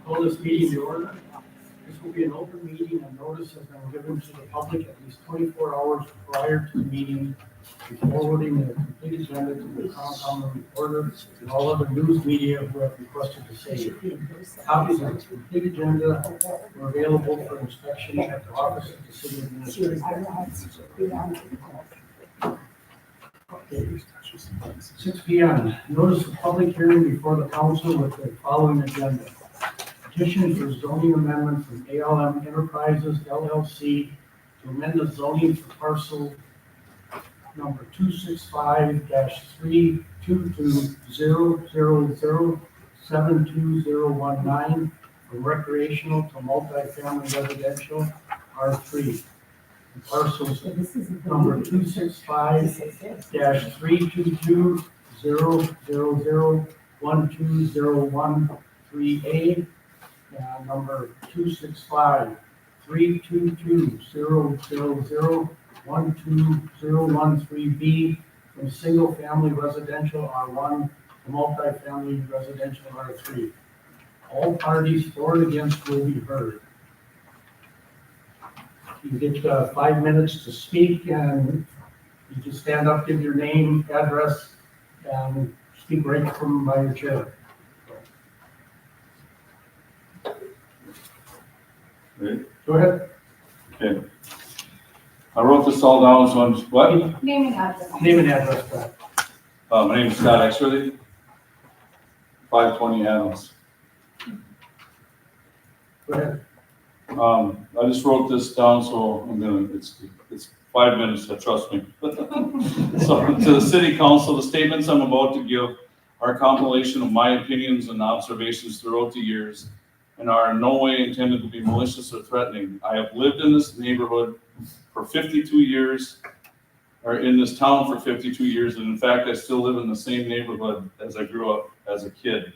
Call this meeting to order. This will be an open meeting and notice has been given to the public at least 24 hours prior to the meeting, forwarding the complete agenda to the Common Reporter and all other news media who have requested to say it. Copies of the complete agenda are available for inspection at the office of the city administrator. 6 p.m. Notice of public hearing before the council with the following agenda. Petition for zoning amendment from ALM Enterprises LLC to amend the zoning for parcel number 265-32200072019 from recreational to multifamily residential R3. And parcels number 265-32200012013A and number 265-32200012013B from single family residential R1 to multifamily residential R3. All parties for and against will be heard. You get 5 minutes to speak, and you just stand up, give your name, address, and speak right from by your chair. Ready? Go ahead. Okay. I wrote this all down, so I'm, what? Name and address. Name and address, Brad. My name is Scott Exworthy, 520 Adams. Go ahead. I just wrote this down, so it's 5 minutes, trust me. So, to the city council, the statements I'm about to give are a compilation of my opinions and observations throughout the years and are in no way intended to be malicious or threatening. I have lived in this neighborhood for 52 years, or in this town for 52 years, and in fact, I still live in the same neighborhood as I grew up as a kid.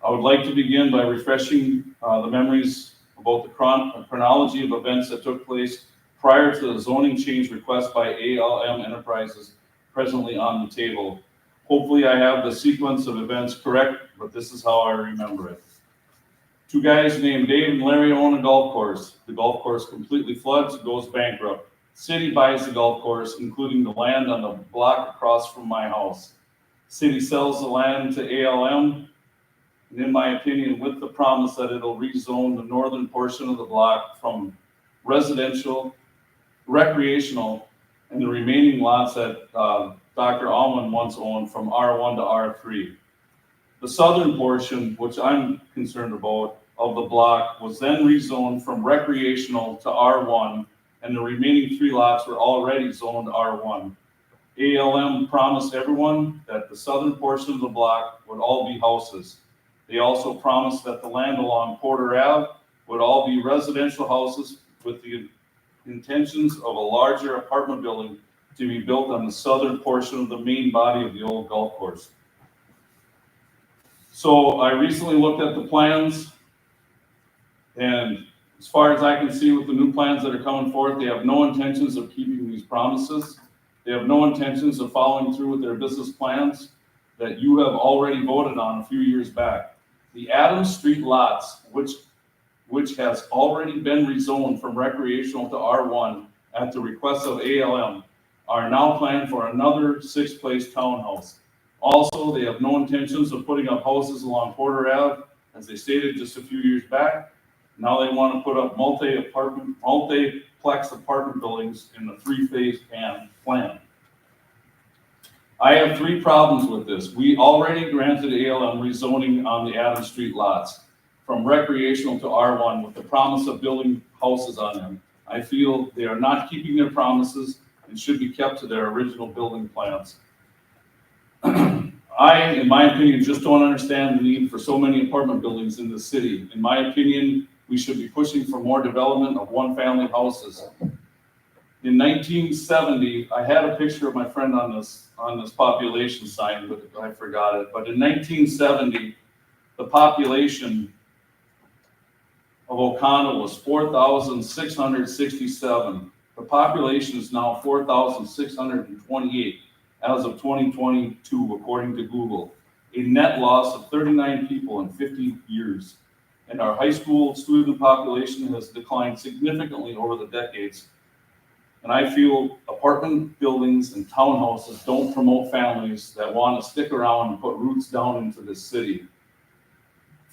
I would like to begin by refreshing the memories about the chronology of events that took place prior to the zoning change request by ALM Enterprises presently on the table. Hopefully I have the sequence of events correct, but this is how I remember it. 2 guys named Dave and Larry own a golf course. The golf course completely floods, goes bankrupt. City buys the golf course, including the land on the block across from my house. City sells the land to ALM, and in my opinion, with the promise that it'll rezone the northern portion of the block from residential, recreational, and the remaining lots that Dr. Allman once owned from R1 to R3. The southern portion, which I'm concerned about, of the block was then rezoned from recreational to R1, and the remaining 3 lots were already zoned R1. ALM promised everyone that the southern portion of the block would all be houses. They also promised that the land along Porter Ave would all be residential houses with the intentions of a larger apartment building to be built on the southern portion of the main body of the old golf course. So I recently looked at the plans, and as far as I can see with the new plans that are coming forth, they have no intentions of keeping these promises. They have no intentions of following through with their business plans that you have already voted on a few years back. The Adams Street lots, which has already been rezoned from recreational to R1 at the request of ALM, are now planned for another 6-place townhouse. Also, they have no intentions of putting up houses along Porter Ave, as they stated just a few years back. Now they want to put up multiplex apartment buildings in the 3-phase plan. I have 3 problems with this. We already granted ALM rezoning on the Adams Street lots from recreational to R1 with the promise of building houses on them. I feel they are not keeping their promises and should be kept to their original building plans. I, in my opinion, just don't understand the need for so many apartment buildings in the city. In my opinion, we should be pushing for more development of 1-family houses. In 1970, I had a picture of my friend on this population sign, but I forgot it. But in 1970, the population of Oconto was 4,667. The population is now 4,628 as of 2022, according to Google. a net loss of 39 people in 50 years. And our high school student population has declined significantly over the decades. And I feel apartment buildings and townhouses don't promote families that want to stick around and put roots down into this city.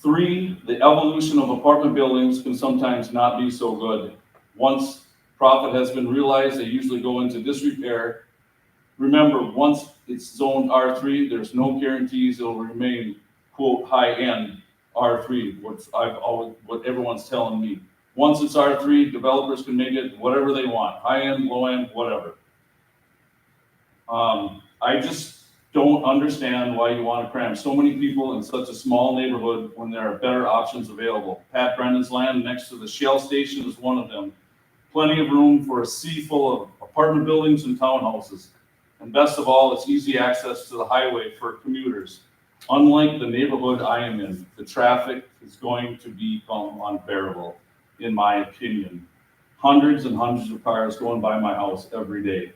3, the evolution of apartment buildings can sometimes not be so good. Once profit has been realized, they usually go into disrepair. Remember, once it's zoned R3, there's no guarantees it'll remain, quote, high-end R3, what everyone's telling me. Once it's R3, developers can make it whatever they want, high-end, low-end, whatever. I just don't understand why you want to cram so many people in such a small neighborhood when there are better options available. Pat Brennan's land next to the Shell station is one of them. Plenty of room for a sea full of apartment buildings and townhouses. And best of all, it's easy access to the highway for commuters. Unlike the neighborhood I am in, the traffic is going to become unbearable, in my opinion. Hundreds and hundreds of cars going by my house every day.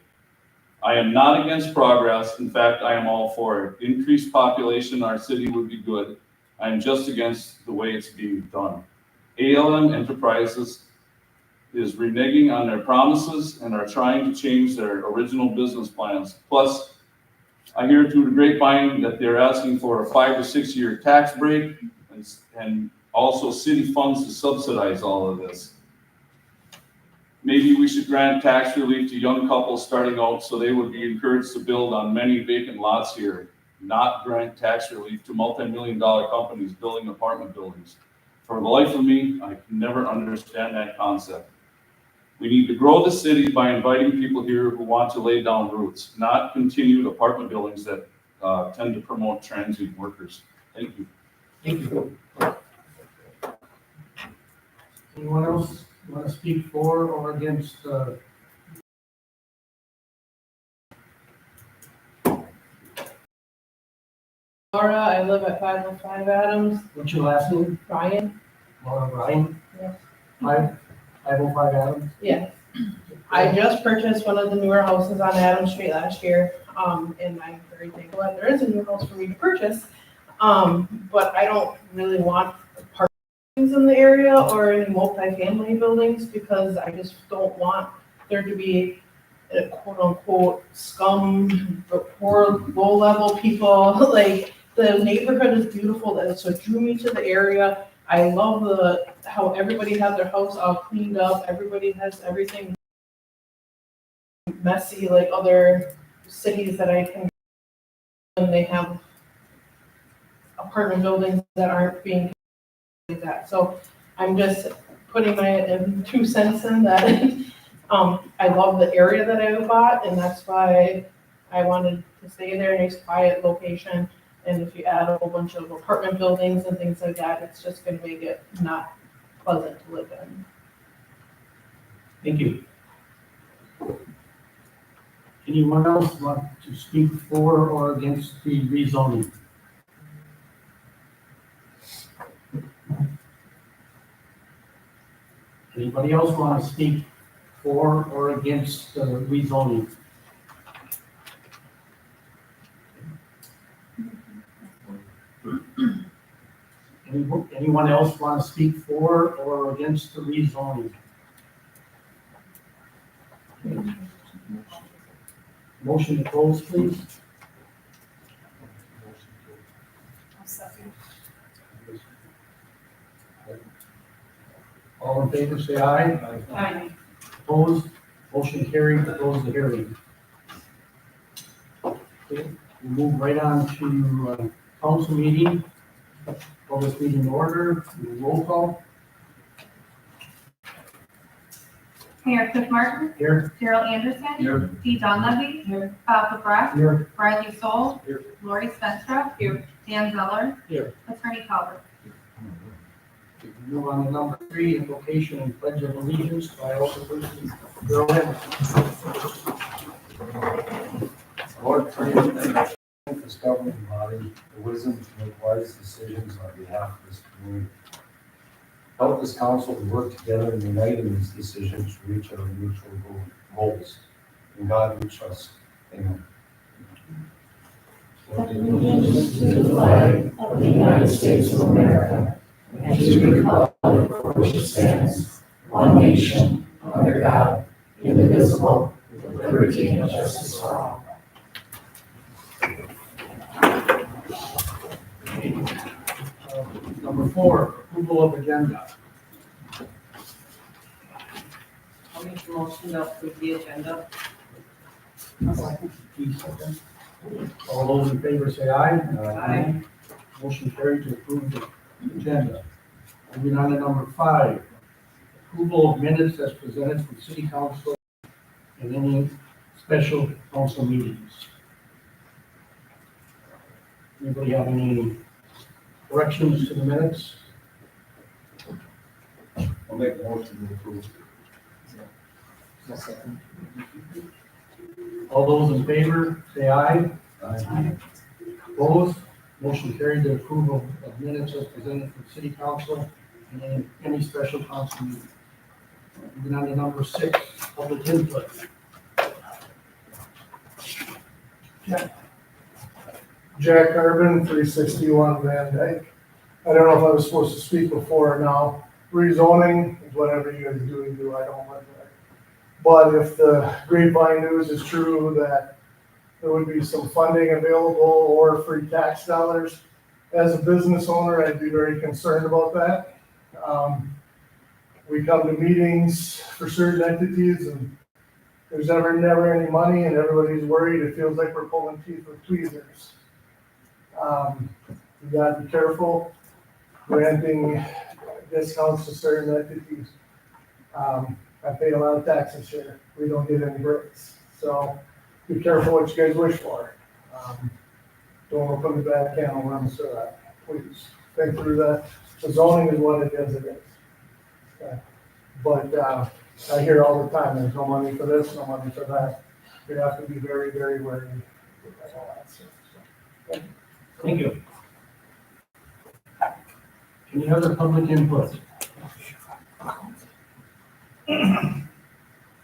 I am not against progress. In fact, I am all for it. Increased population in our city would be good. I am just against the way it's being done. ALM Enterprises is reneging on their promises and are trying to change their original business plans. Plus, I hear through the grapevine that they're asking for a 5 to 6 year tax break and also city funds to subsidize all of this. Maybe we should grant tax relief to young couples starting out so they would be encouraged to build on many vacant lots here, not grant tax relief to multi-million-dollar companies building apartment buildings. For the life of me, I can never understand that concept. We need to grow the city by inviting people here who want to lay down roots, not continued apartment buildings that tend to promote transient workers. Thank you. Thank you. Anyone else want to speak for or against? Laura, I live at 505 Adams. What's your last name? Ryan? Laura Ryan? Yes. 505 Adams? Yeah. I just purchased one of the newer houses on Adams Street last year, and I'm very thankful that there is a new house for me to purchase. But I don't really want apartments in the area or any multifamily buildings because I just don't want there to be quote unquote scum, poor low level people. Like the neighborhood is beautiful, and so it drew me to the area. I love how everybody has their house all cleaned up. Everybody has everything messy like other cities that I can. And they have apartment buildings that aren't being like that. So I'm just putting my 2 cents in that. I love the area that I bought, and that's why I wanted to stay there. Nice quiet location. And if you add a whole bunch of apartment buildings and things like that, it's just going to make it not pleasant to live in. Thank you. Anyone else want to speak for or against the rezoning? Anybody else want to speak for or against rezoning? Anyone else want to speak for or against the rezoning? Motion to close, please. All in favor, say aye. Aye. Opposed? Motion carried to close the hearing. Okay, we move right on to council meeting. Public meeting order, roll call. Mayor Cliff Martin. Here. Gerald Anderson. Here. D. Don Levy. Here. Kyle Brack. Here. Riley Soul. Here. Lori Spenstrup. Here. Dan Zeller. Here. Attorney Calvert. We move on to number 3, invocation and pledge of allegiance by Alderperson Earl Henderson. Lord, pray that this governing body the wisdom to make wise decisions on behalf of this community. Help this council to work together and unite in these decisions to reach our mutual goals. In God we trust. Amen. allegiance to the flag of the United States of America and to the republic for which it stands, one nation, under God, indivisible, with liberty and justice for all. Number 4, approval of agenda. I'll make the motion to approve the agenda. Please second. All those in favor say aye. Aye. Motion carried to approve the agenda. Moving on to number 5, approval of minutes as presented from city council and any special council meetings. Anybody have any corrections to the minutes? I'll make a motion to approve. All those in favor, say aye. Aye. Opposed? Motion carried to approval of minutes as presented from city council and any special council meeting. Moving on to number 6, public input. Jack Urban, 361 Van Dyke. I don't know if I was supposed to speak before or now. Rezoning is whatever you guys do, I don't live there. But if the grapevine news is true that there would be some funding available or free tax dollars, as a business owner, I'd be very concerned about that. We come to meetings for certain entities and there's never any money and everybody's worried. It feels like we're pulling teeth with tweezers. You gotta be careful granting discounts to certain entities. I pay a lot of taxes here. We don't get any breaks. So be careful what you guys wish for. Don't open the bad can of worms, so please think through that. The zoning is what it is, Okay. But I hear all the time, there's no money for this, no money for that. You have to be very, very wary with all that stuff. So, Thank you. Any other public input?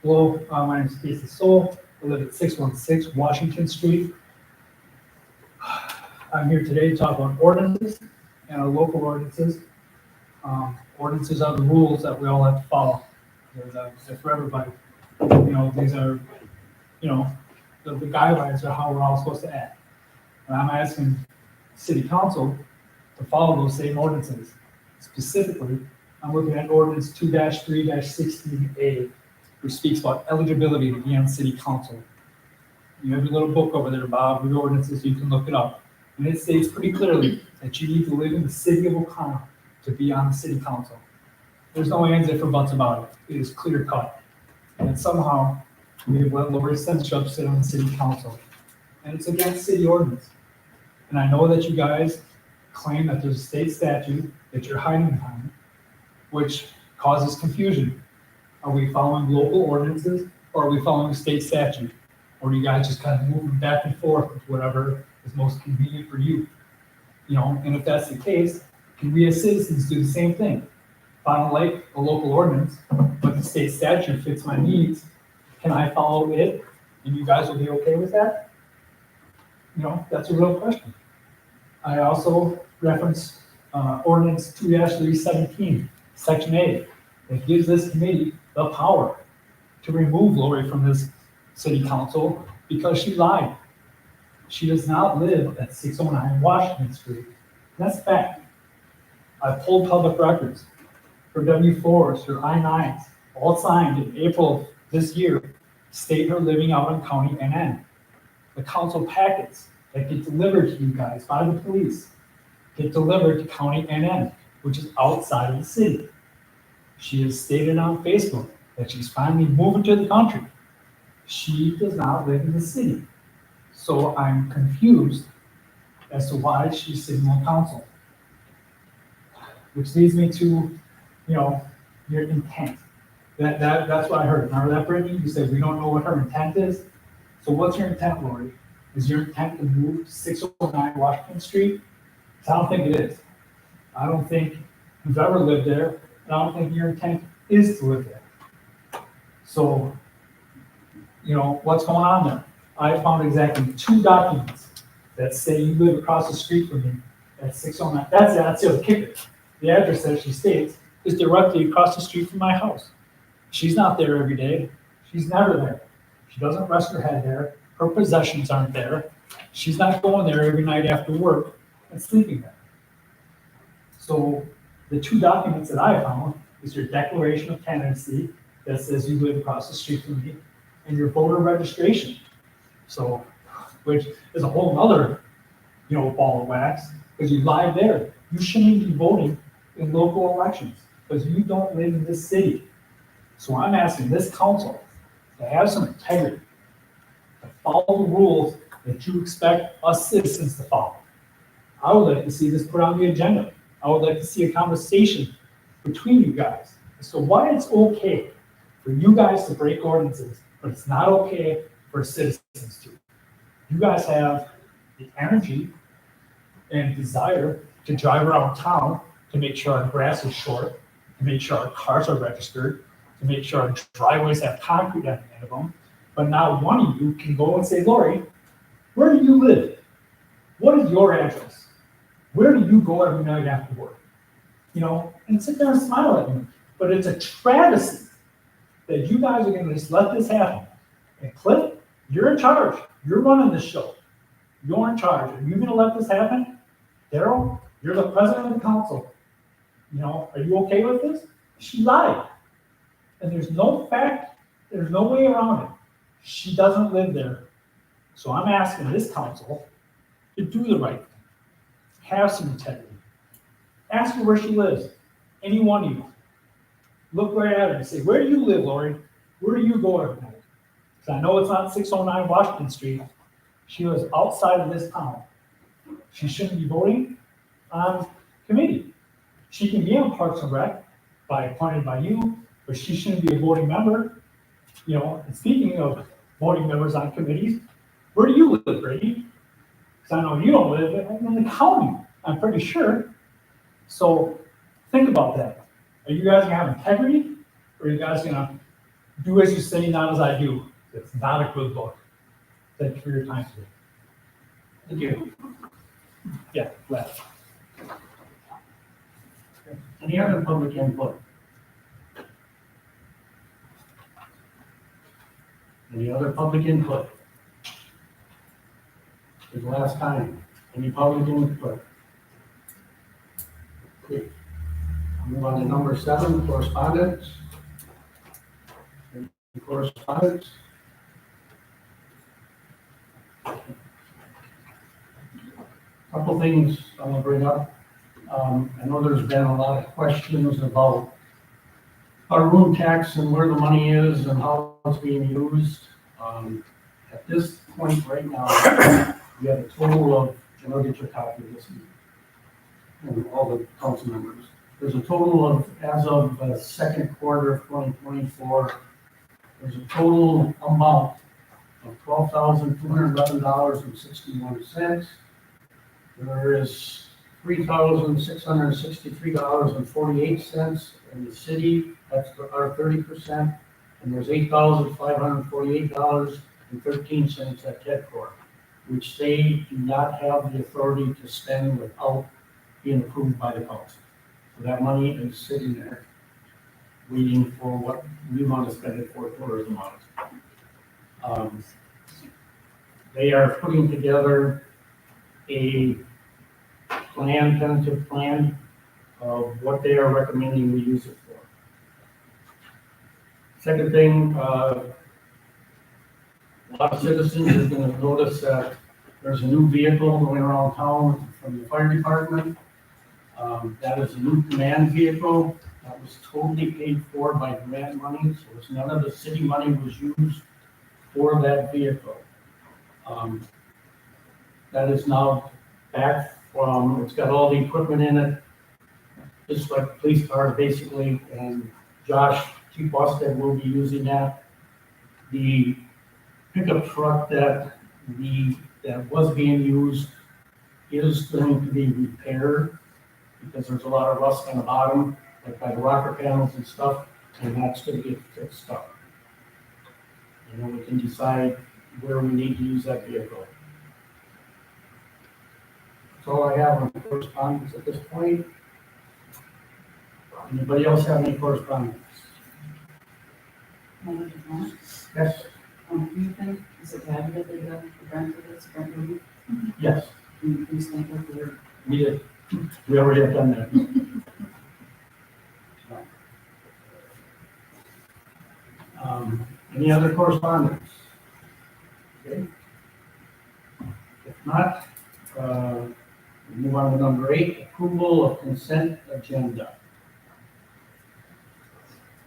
Hello, my name is Casey Soul. I live at 616 Washington Street. I'm here today to talk about ordinances and our local ordinances. Ordinances are the rules that we all have to follow. They're for everybody. These are, the guidelines are how we're all supposed to act. And I'm asking city council to follow those same ordinances. Specifically, I'm looking at ordinance 2-3-16A, which speaks about eligibility to be on city council. You have your little book over there, Bob, with ordinances, you can look it up. And it states pretty clearly that you need to live in the city of O'Connell to be on the city council. There's no ands, ifs, or buts about it. It is clear cut. And somehow, we have let Lori Senstrup sit on the city council. And it's against city ordinance. And I know that you guys claim that there's a state statute that you're hiding behind, which causes confusion. Are we following local ordinances or are we following state statute? Or are you guys just kind of moving back and forth with whatever is most convenient for you? And if that's the case, can we as citizens do the same thing? If I don't like a local ordinance, but the state statute fits my needs, can I follow it and you guys will be okay with that? That's a real question. I also reference ordinance 2-317, section A, that gives this committee the power to remove Lori from this city council because she lied. She does not live at 609 Washington Street. That's fact. I pulled public records. Her W-4s, her I-9s, all signed in April of this year, state her living out on County NN. The council packets that get delivered to you guys by the police get delivered to County NN, which is outside of the city. She has stated on Facebook that she's finally moving to the country. She does not live in the city. So I'm confused as to why she's sitting on council. Which leads me to, your intent. That's what I heard. Remember that, Brittany? You said we don't know what her intent is. So what's your intent, Lori? Is your intent to move to 609 Washington Street? I don't think it is. I don't think you've ever lived there, and I don't think your intent is to live there. So, what's going on there? I found exactly 2 documents that say you live across the street from me at 609, that's the other kicker. The address that she states is directly across the street from my house. She's not there every day. She's never there. She doesn't rest her head there. Her possessions aren't there. She's not going there every night after work and sleeping there. So the two documents that I found is your declaration of tenancy that says you live across the street from me, and your voter registration. So, which is a whole nother, ball of wax, because you lied there. You shouldn't be voting in local elections, because you don't live in this city. So I'm asking this council to have some integrity, to follow the rules that you expect us citizens to follow. I would like to see this put on the agenda. I would like to see a conversation between you guys as to why it's okay for you guys to break ordinances, but it's not okay for citizens to. You guys have the energy and desire to drive around town to make sure our grass is short, to make sure our cars are registered, to make sure our driveways have concrete at the end of them, but not one of you can go and say, Lori, where do you live? What is your address? Where do you go every night after work? And sit there and smile at me. But it's a travesty that you guys are gonna just let this happen. And Cliff, you're in charge. You're running this show. You're in charge. Are you gonna let this happen? Daryl, you're the president of the council. Are you okay with this? She lied. And there's no way around it. She doesn't live there. So I'm asking this council to do the right thing. Have some integrity. Ask her where she lives. Any one of you. Look right at her and say, where do you live, Lori? Where do you go every night? Because I know it's not 609 Washington Street. She lives outside of this town. She shouldn't be voting on committee. She can be on Parks and Rec appointed by you, but she shouldn't be a voting member. And speaking of voting members on committees, where do you live, Brady? Because I know you don't live in the county, I'm pretty sure. So think about that. Are you guys gonna have integrity, or are you guys gonna do as you say, not as I do? It's not a good look. Thank you for your time today. Thank you. Yeah, left. Any other public input? Any other public input? It's the last time. Any public input? Okay. Move on to number 7, correspondence. Any correspondence? Couple things I want to bring up. I know there's been a lot of questions about our room tax and where the money is and how it's being used. At this point right now, we have a total of, and I'll get your copy of this, and all the council members. There's a total of, as of the second quarter of 2024, there's a total amount of $12,211.61. There is $3,663.48 in the city, that's our 30%, and there's $8,548.13 at TEDCOR, which they do not have the authority to spend without being approved by the council. So that money is sitting there, waiting for what we want to spend it for tourism on. They are putting together a tentative plan of what they are recommending we use it for. Second thing, a lot of citizens are going to notice that there's a new vehicle going around town from the fire department. That is a new command vehicle that was totally paid for by grant money, so it's none of the city money was used for that vehicle. That is now back from, it's got all the equipment in it, just like a police car basically, and Josh Chief Busted will be using that. The pickup truck that was being used is going to be repaired because there's a lot of rust on the bottom, like by the rocker panels and stuff, and that's going to get fixed up. And then we can decide where we need to use that vehicle. all I have on correspondence at this point. Anybody else have any correspondence? Yes, Do you think, is it bad that they got the rent of this, rent relief? yes, Can you please thank them for their we did. We already have done that. Any other correspondence? Okay. If not, we move on to number 8, approval of consent agenda.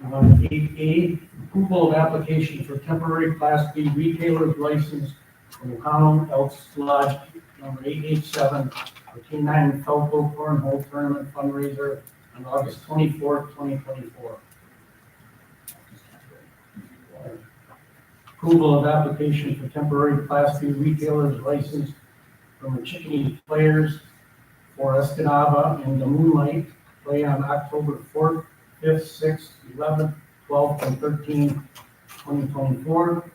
8A, approval of application for temporary Class B retailer's license from O'Connell Elks Lodge, number 887, for K9 Felco Cornhole Tournament fundraiser on August 24th, 2024. Approval of application for temporary Class B retailer's license from the Chickadee Players for Escanaba and the Moonlight play on October 4th, 5th, 6th, 11th, 12th, and 13th, 2024.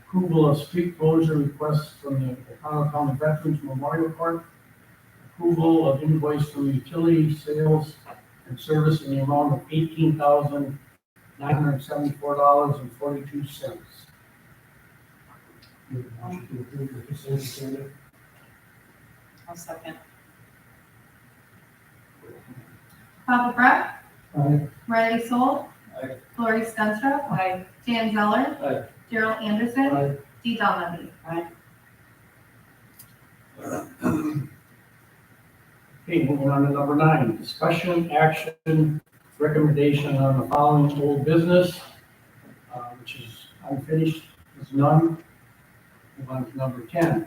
Approval of street closure requests from the O'Connell County Veterans Memorial Park. Approval of invoice from utility sales and service in the amount of $18,974.42. Motion to approve the consent agenda. I'll second. Papa Freck. Aye. Riley Soul. Aye. Lori Stenstrup. Aye. Dan Zeller. Aye. Gerald Anderson. Aye. Dee Donlevy. Okay, moving on to number 9, discussion, action, recommendation on the following old business, which is unfinished, is none. Move on to number 10,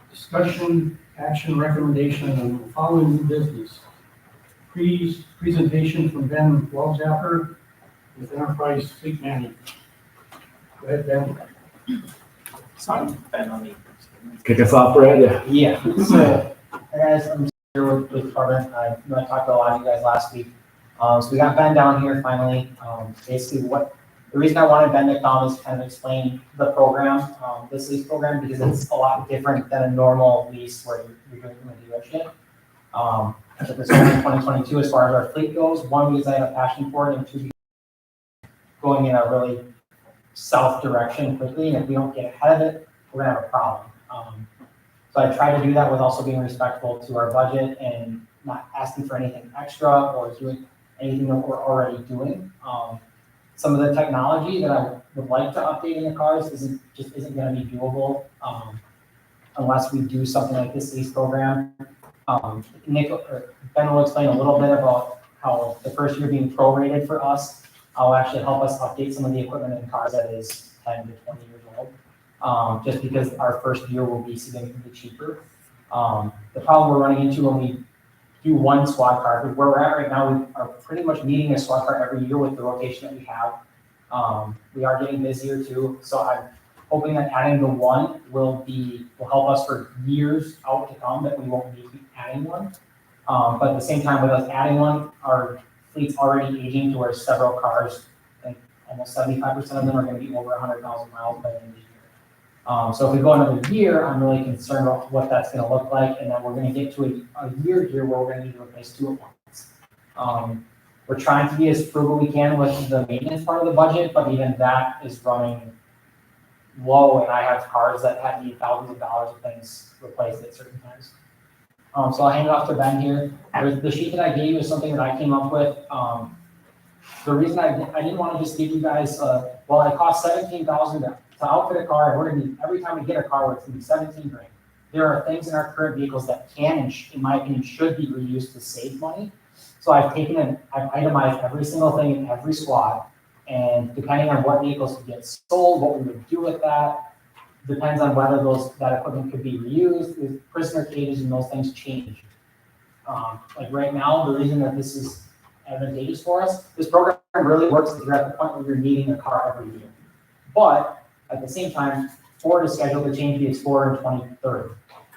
discussion, action, recommendation on the following new business. Presentation from Ben Walzapper with Enterprise Fleet Management. Go ahead, Ben. Kick us off, Brad? Yeah, so, guys, I'm here with Carter. I talked to a lot of you guys last week. So we got Ben down here finally. Basically the reason I wanted Ben to come is kind of explain the program, this lease program, because it's a lot different than a normal lease where you're doing from a dealership. So this one in 2022, as far as our fleet goes, one, because I have a passion for it, and 2, going in a really south direction quickly, and if we don't get ahead of it, we're gonna have a problem. So I try to do that with also being respectful to our budget and not asking for anything extra or doing anything that we're already doing. Some of the technology that I would like to update in the cars isn't gonna be doable unless we do something like this lease program. Ben will explain a little bit about how the first year being prorated for us will actually help us update some of the equipment in cars that is 10 to 20 years old. Just because our first year will be significantly cheaper. The problem we're running into when we do one squad car, where we're at right now, we are pretty much needing a squad car every year with the rotation that we have. We are getting busier too, so I'm hoping that adding the one will help us for years out to come, that we won't need to keep adding one. But at the same time, with us adding one, our fleet's already aging to where several cars, I think almost 75% of them are gonna be over 100,000 miles by the end of the year. So if we go another year, I'm really concerned about what that's gonna look like, and then we're gonna get to a year here where we're gonna need to replace 2 at once. We're trying to be as frugal we can with the maintenance part of the budget, but even that is running low, and I have cars that have need thousands of dollars of things replaced at certain times. So I'll hand it off to Ben here. The sheet that I gave you is something that I came up with. The reason I didn't want to just give you guys, well, it costs $17,000 to outfit a car, and we're gonna be, every time we get a car, it's gonna be 17 grand. There are things in our current vehicles that can, and in my opinion, should be reused to save money. So I've itemized every single thing in every squad, and depending on what vehicles could get sold, what we would do with that, depends on whether that equipment could be reused. With prisoner cages and those things change. Like right now, the reason that this is advantageous for us, this program really works if you're at the point where you're needing a car every year. But at the same time, Ford is scheduled to change the Explorer in 2030.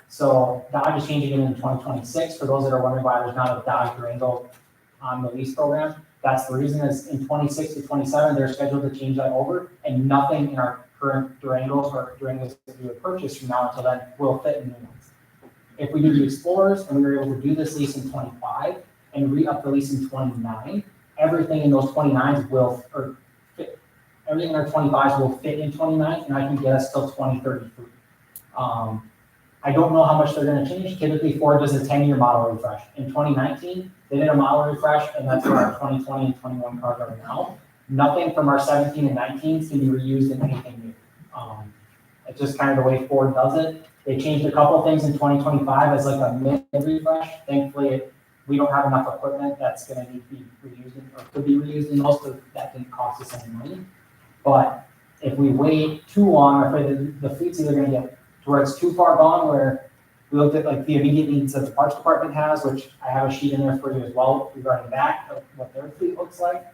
So Dodge is changing it in 2026. For those that are wondering why there's not a Dodge Durango on the lease program, that's the reason. Is in 26 to 27, they're scheduled to change that over, and nothing in our current Durangos or Durangos that we would purchase from now until then will fit in new ones. if we do the Explorers and we were able to do this lease in 25 and re-up the lease in 29, everything in those 29s will, or fit, everything in our 25s will fit in 29, and I can get us till 2033. I don't know how much they're gonna change. Typically Ford does a 10-year model refresh. In 2019, they did a model refresh, and that's where our 2020 and 21 cars are now. Nothing from our 17 and 19s can be reused in anything new. It's just kind of the way Ford does it. They changed a couple of things in 2025 as like a mid-refresh. Thankfully, we don't have enough equipment that's gonna need to be reused or could be reused, and most of that didn't cost us any money. But if we wait too long, I'm afraid the fleet's either gonna get to where it's too far gone, where we looked at like the immediate needs that the parks department has, which I have a sheet in there for you as well regarding that, of what their fleet looks like.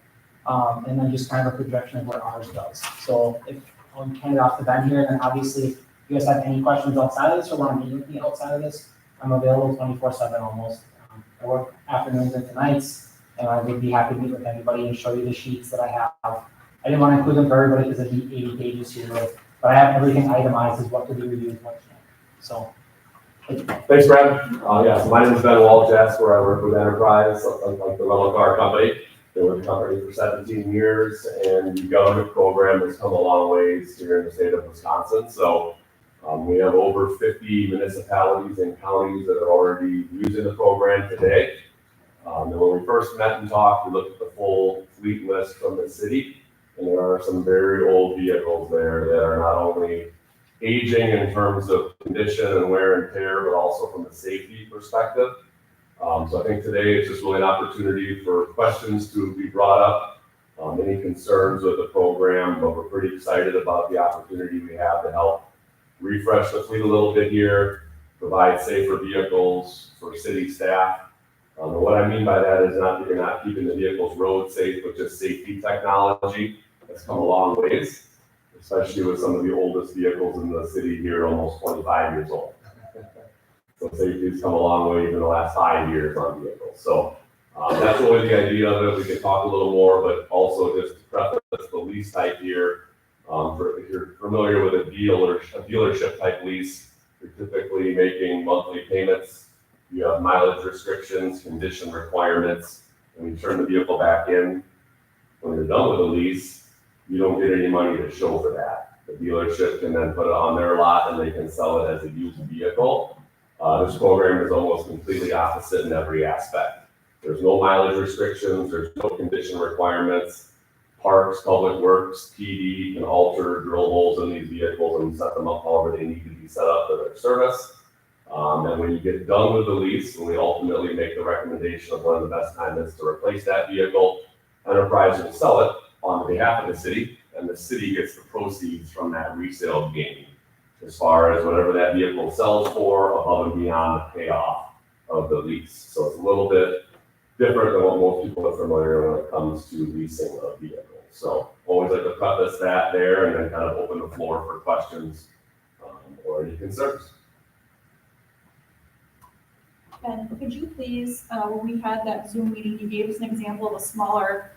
And then just kind of a projection of what ours does. So if I'll hand it off to Ben here, and obviously if you guys have any questions outside of this or want to meet with me outside of this, I'm available 24/7 almost. I work afternoons and nights, and I would be happy to meet with anybody and show you the sheets that I have. I didn't want to include them for everybody because it'd be 80 pages here, but I have everything itemized as what to be reviewed, what can't. So. Thanks, Brad. Yeah, so my name is Ben Walchess, where I work with Enterprise, like the rental car company. Been with the company for 17 years, and the government program has come a long ways here in the state of Wisconsin. So we have over 50 municipalities and counties that are already using the program today. And when we first met and talked, we looked at the full fleet list from the city, and there are some very old vehicles there that are not only aging in terms of condition and wear and tear, but also from a safety perspective. So I think today it's just really an opportunity for questions to be brought up, any concerns with the program, but we're pretty excited about the opportunity we have to help refresh the fleet a little bit here, provide safer vehicles for city staff. And what I mean by that is not that you're not keeping the vehicles road safe, but just safety technology has come a long ways, especially with some of the oldest vehicles in the city here, almost 25 years old. So safety has come a long way in the last 5 years on vehicles. So that's really the idea of it. We can talk a little more, but also just to preface the lease type here. If you're familiar with a dealership type lease, you're typically making monthly payments. You have mileage restrictions, condition requirements, and when you turn the vehicle back in, when you're done with the lease, you don't get any money to show for that. The dealership can then put it on their lot and they can sell it as a used vehicle. This program is almost completely opposite in every aspect. There's no mileage restrictions, there's no condition requirements. Parks, Public Works, PD can alter, drill holes in these vehicles and set them up however they need to be set up for their service. And when you get done with the lease, and we ultimately make the recommendation of when the best time is to replace that vehicle, Enterprise will sell it on behalf of the city, and the city gets the proceeds from that resale gain as far as whatever that vehicle sells for above and beyond the payoff of the lease. So it's a little bit different than what most people are familiar when it comes to leasing a vehicle. So always like to preface that there and then kind of open the floor for questions or any concerns. Ben, could you please, when we had that Zoom meeting, you gave us an example of a smaller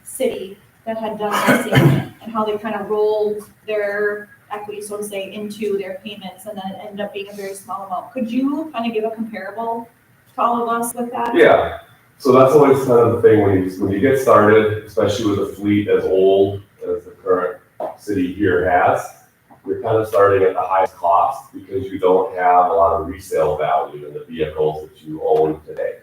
city that had done this and how they kind of rolled their equity, so to say, into their payments, and then it ended up being a very small amount. Could you kind of give a comparable to all of us with that? Yeah, so that's always kind of the thing when you get started, especially with a fleet as old as the current city here has, you're kind of starting at the highest cost because you don't have a lot of resale value in the vehicles that you own today.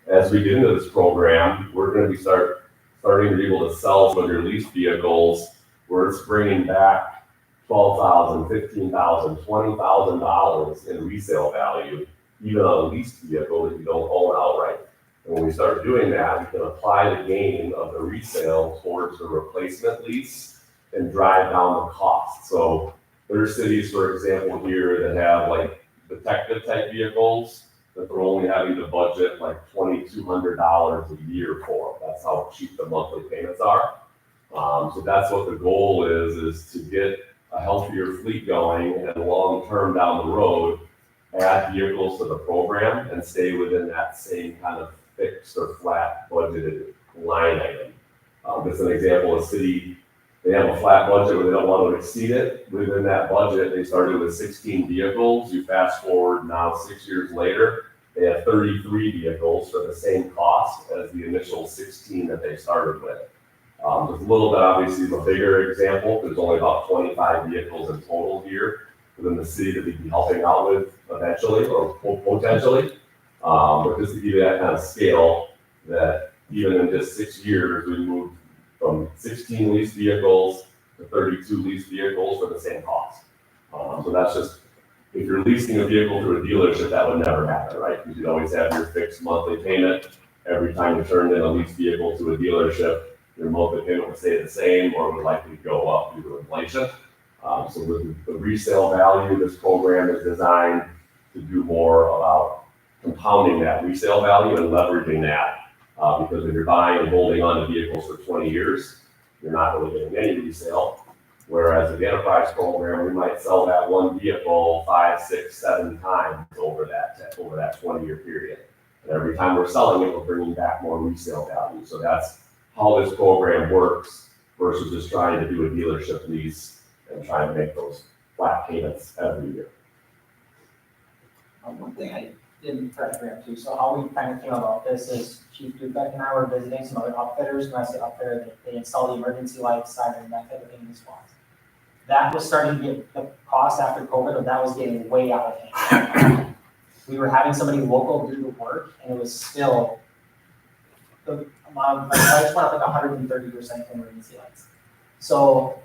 As we get into this program, we're going to be starting to be able to sell some of your leased vehicles where it's bringing back $12,000, $15,000, $20,000 in resale value, even on a leased vehicle that you don't own outright. And when we start doing that, we can apply the gain of the resale towards the replacement lease and drive down the cost. So there are cities, for example, here that have like detective type vehicles that they're only having to budget like $2,200 a year for. That's how cheap the monthly payments are. So that's what the goal is to get a healthier fleet going and long-term down the road, add vehicles to the program and stay within that same kind of fixed or flat budgeted line item. Just an example, a city They have a flat budget where they don't want to exceed it. Within that budget, they started with 16 vehicles. You fast forward now 6 years later, they have 33 vehicles for the same cost as the initial 16 that they started with. Just a little bit, obviously, of a bigger example. There's only about 25 vehicles in total here within the city that we'd be helping out with eventually or potentially. But just to give you that kind of scale, that even in just 6 years, we moved from 16 leased vehicles to 32 leased vehicles for the same cost. So that's just, if you're leasing a vehicle through a dealership, that would never happen, right? Because you'd always have your fixed monthly payment. Every time you turned in a leased vehicle to a dealership, your monthly payment would stay the same or would likely go up due to inflation. So with the resale value, this program is designed to do more about compounding that resale value and leveraging that. Because if you're buying and holding on to vehicles for 20 years, you're not really getting any resale. Whereas with the enterprise program, we might sell that one vehicle 5, 6, 7 times over that 20-year period. And every time we're selling it, we're bringing back more resale value. So that's how this program works versus just trying to do a dealership lease and trying to make those flat payments every year. One thing I didn't try to bring up too, so how we kind of came about this is Chief Dubek and I were visiting some other upfitters. When I say upfitter, they install the emergency lights, siren, that type of thing in the spots. That was starting to get the cost after COVID, but that was getting way out of hand. We were having somebody local do the work, and it was still the amount, like, I just went up like 130% for emergency lights. So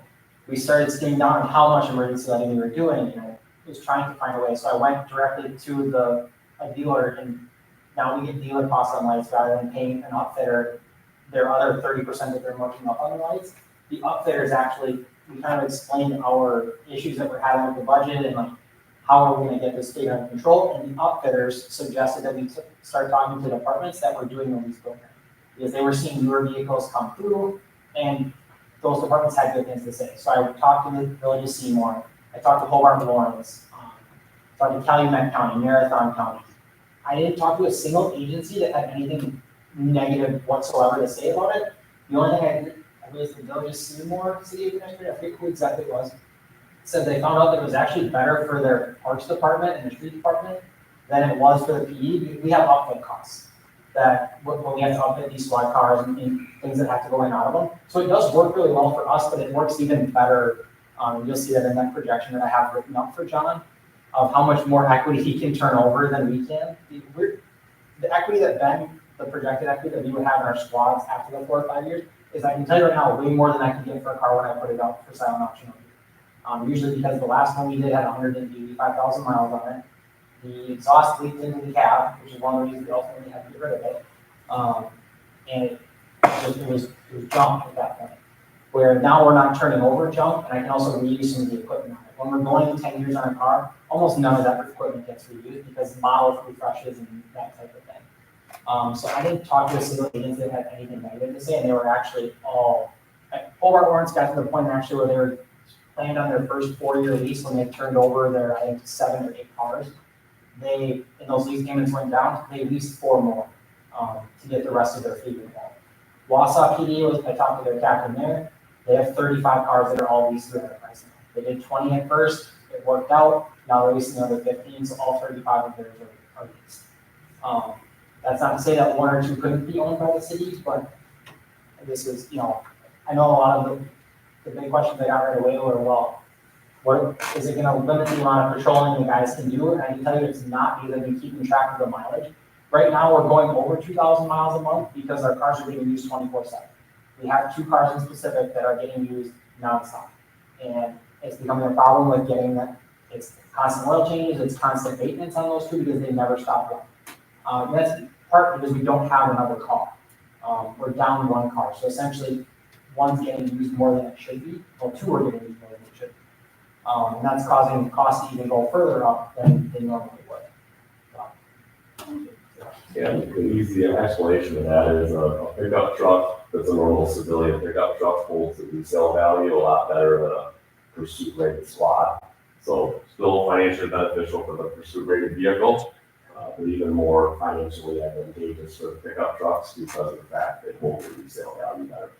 we started skimming down on how much emergency lighting we were doing, and I was trying to find a way. So I went directly to a dealer, and now we get dealer costs on lights rather than paying an upfitter their other 30% that they're marking up on the lights. The upfitters actually, we kind of explained our issues that we're having with the budget and like how are we going to get this figured under control. And the upfitters suggested that we start talking to departments that were doing the lease program because they were seeing newer vehicles come through, and those departments had good things to say. So I talked to the Village of Seymour, I talked to Hobart Lawrence, talked to Calumet County, Marathon County. I didn't talk to a single agency that had anything negative whatsoever to say about it. The only thing I was the Village of Seymour City Administrator, I forget who exactly it was, said they found out that it was actually better for their Parks Department and the Street Department than it was for the PE. We have upfit costs that when we have to upfit these squad cars and things that have to go in and out of them. So it does work really well for us, but it works even better. You'll see that in that projection that I have written up for John of how much more equity he can turn over than we can. The equity that Ben, the projected equity that we would have in our squads after the 4 or 5 years is, I can tell you right now, way more than I can get for a car when I put it up for silent auction. Usually because the last one we did had 185,000 miles on it. The exhaust leaked into the cab, which is one of the reasons we ultimately had to get rid of it. And it was junk at that point. Where now we're not turning over junk, and I can also reuse some of the equipment on it. When we're going 10 years on a car, almost none of that equipment gets reused because the model refreshes and that type of thing. So I didn't talk to a single agency that had anything negative to say, and they were actually all, Hobart Lawrence got to the point actually where they were planned on their first 4-year lease when they turned over their, I think, 7 or 8 cars. And those lease payments went down, they leased 4 more to get the rest of their fleet involved. Wausau PD, I talked to their captain there, they have 35 cars that are all leased through their pricing. They did 20 at first, it worked out, now they're leasing another 15, so all 35 of theirs are leased. That's not to say that 1 or 2 couldn't be owned by the city, but this is, I know a lot of the big questions I got right away were, well, what is it gonna limit the amount of patrolling the guys can do? And I can tell you it's not, because I've been keeping track of the mileage. Right now, we're going over 2,000 miles a month because our cars are getting used 24/7. We have 2 cars in specific that are getting used nonstop. And it's becoming a problem with getting that. It's constant oil changes, it's constant maintenance on those 2 because they never stop running. That's part because we don't have another car. We're down 1 car. So essentially, 1's getting used more than it should be, well, 2 are getting used more than it should be. And that's causing the cost to even go further up than they normally would. Yeah, the easy explanation of that is a pickup truck that's a normal civilian pickup truck holds the resale value a lot better than a pursuit rated SWAT. So still financially beneficial for the pursuit rated vehicle, but even more financially advantageous for the pickup trucks because of the fact they hold the resale value better.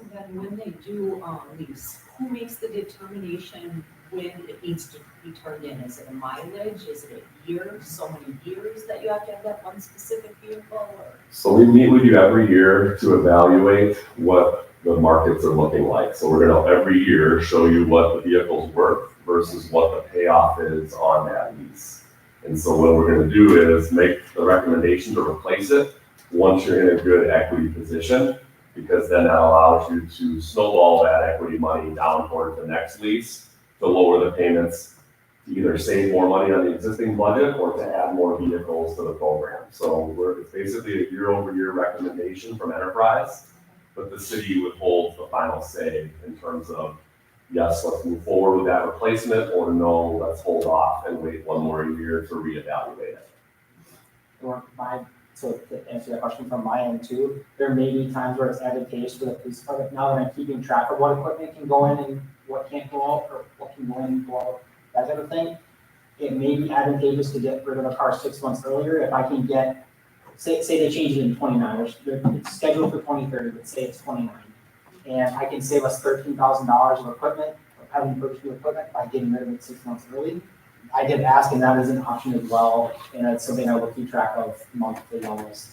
So then when they do lease, who makes the determination when it needs to be turned in? Is it a mileage? Is it a year, so many years that you have to have that one specific vehicle or? So we meet with you every year to evaluate what the markets are looking like. So we're gonna every year show you what the vehicle's worth versus what the payoff is on that lease. And so what we're gonna do is make the recommendation to replace it once you're in a good equity position, because then that allows you to snowball that equity money down towards the next lease to lower the payments, to either save more money on the existing budget or to add more vehicles to the program. So it's basically a year-over-year recommendation from Enterprise, but the city would hold the final say in terms of, yes, let's move forward with that replacement, or no, let's hold off and wait one more year to reevaluate it. So to answer that question from my end too, there may be times where it's advantageous for the police department, now that I'm keeping track of what equipment can go in and what can't go out, or what can go in and go out, that type of thing. It may be advantageous to get rid of a car 6 months earlier if I can get, say they change it in 29, which it's scheduled for 2030, but say it's 29. And I can save us $13,000 of equipment, of having to purchase new equipment by getting rid of it 6 months early. I did ask, and that is an option as well, and it's something I will keep track of monthly almost.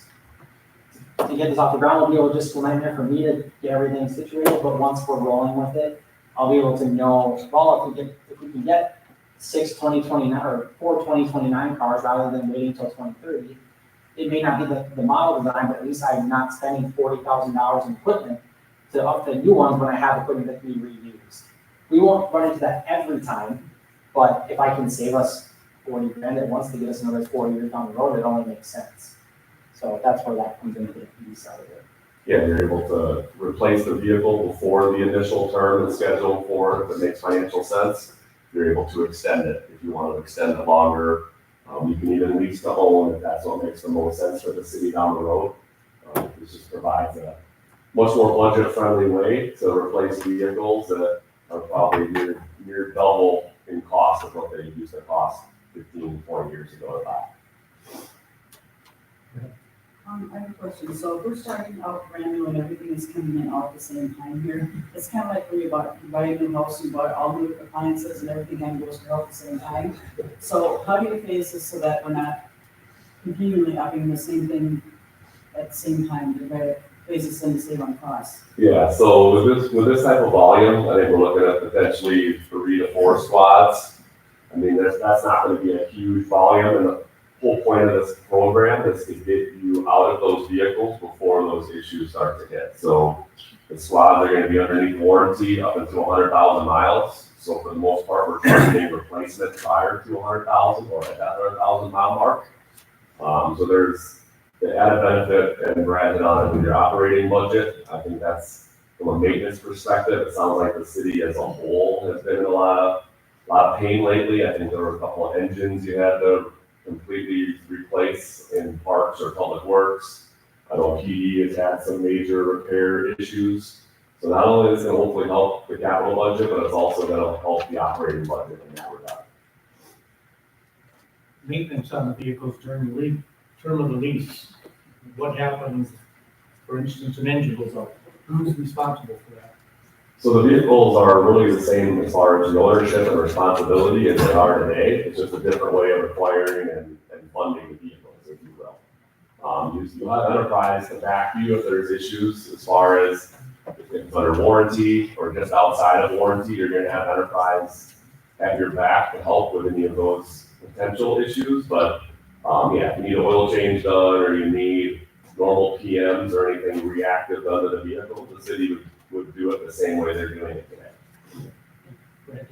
To get this off the ground will be able just a nightmare for me to get everything situated, but once we're rolling with it, I'll be able to know, well, if we can get 6 2029 or 4 2029 cars rather than waiting until 2030, it may not be the model design, but at least I'm not spending $40,000 in equipment to upfit new ones when I have equipment that can be reused. We won't run into that every time, but if I can save us 40 grand at once to get us another 4 years down the road, it only makes sense. So that's where that comes into the piece side of it. Yeah, you're able to replace the vehicle before the initial term is scheduled for, if it makes financial sense. You're able to extend it if you want to extend it longer. You can even lease to own if that's what makes the most sense for the city down the road. This just provides a much more budget-friendly way to replace vehicles that are probably near double in cost of what they used to cost 15, 20 years ago to buy. I have a question. So if we're starting out brand new and everything is coming in all at the same time here, it's kind of like when you buy a new house, you buy all the appliances and everything kind of goes through at the same time. So how do you phase this so that we're not continually upping the same thing at the same time, to phase this in to save on costs? Yeah, so with this type of volume, I think we're looking at potentially 3 to 4 squads. I mean, that's not going to be a huge volume, and the whole point of this program is to get you out of those vehicles before those issues start to hit. So the squads are going to be underneath warranty up until 100,000 miles. So for the most part, we're targeting replacement prior to 100,000 or at that 100,000 mile mark. So there's the added benefit, and Brad hit on it with your operating budget. I think that's from a maintenance perspective. It sounds like the city as a whole has been in a lot of pain lately. I think there were a couple of engines you had to completely replace in parks or public works. I know PD has had some major repair issues. So not only is it going to hopefully help the capital budget, but it's also going to help the operating budget in that regard. Maintenance on the vehicles during the term of the lease. What happens, for instance, an engine goes out? Who's responsible for that? So the vehicles are really the same as far as the ownership and responsibility as they are today. It's just a different way of acquiring and funding the vehicles, if you will. You'll have Enterprise to back you if there's issues as far as if it's under warranty or just outside of warranty. You're going to have Enterprise at your back to help with any of those potential issues. But yeah, if you need an oil change done or you need normal PMs or anything reactive done to the vehicle, the city would do it the same way they're doing it today.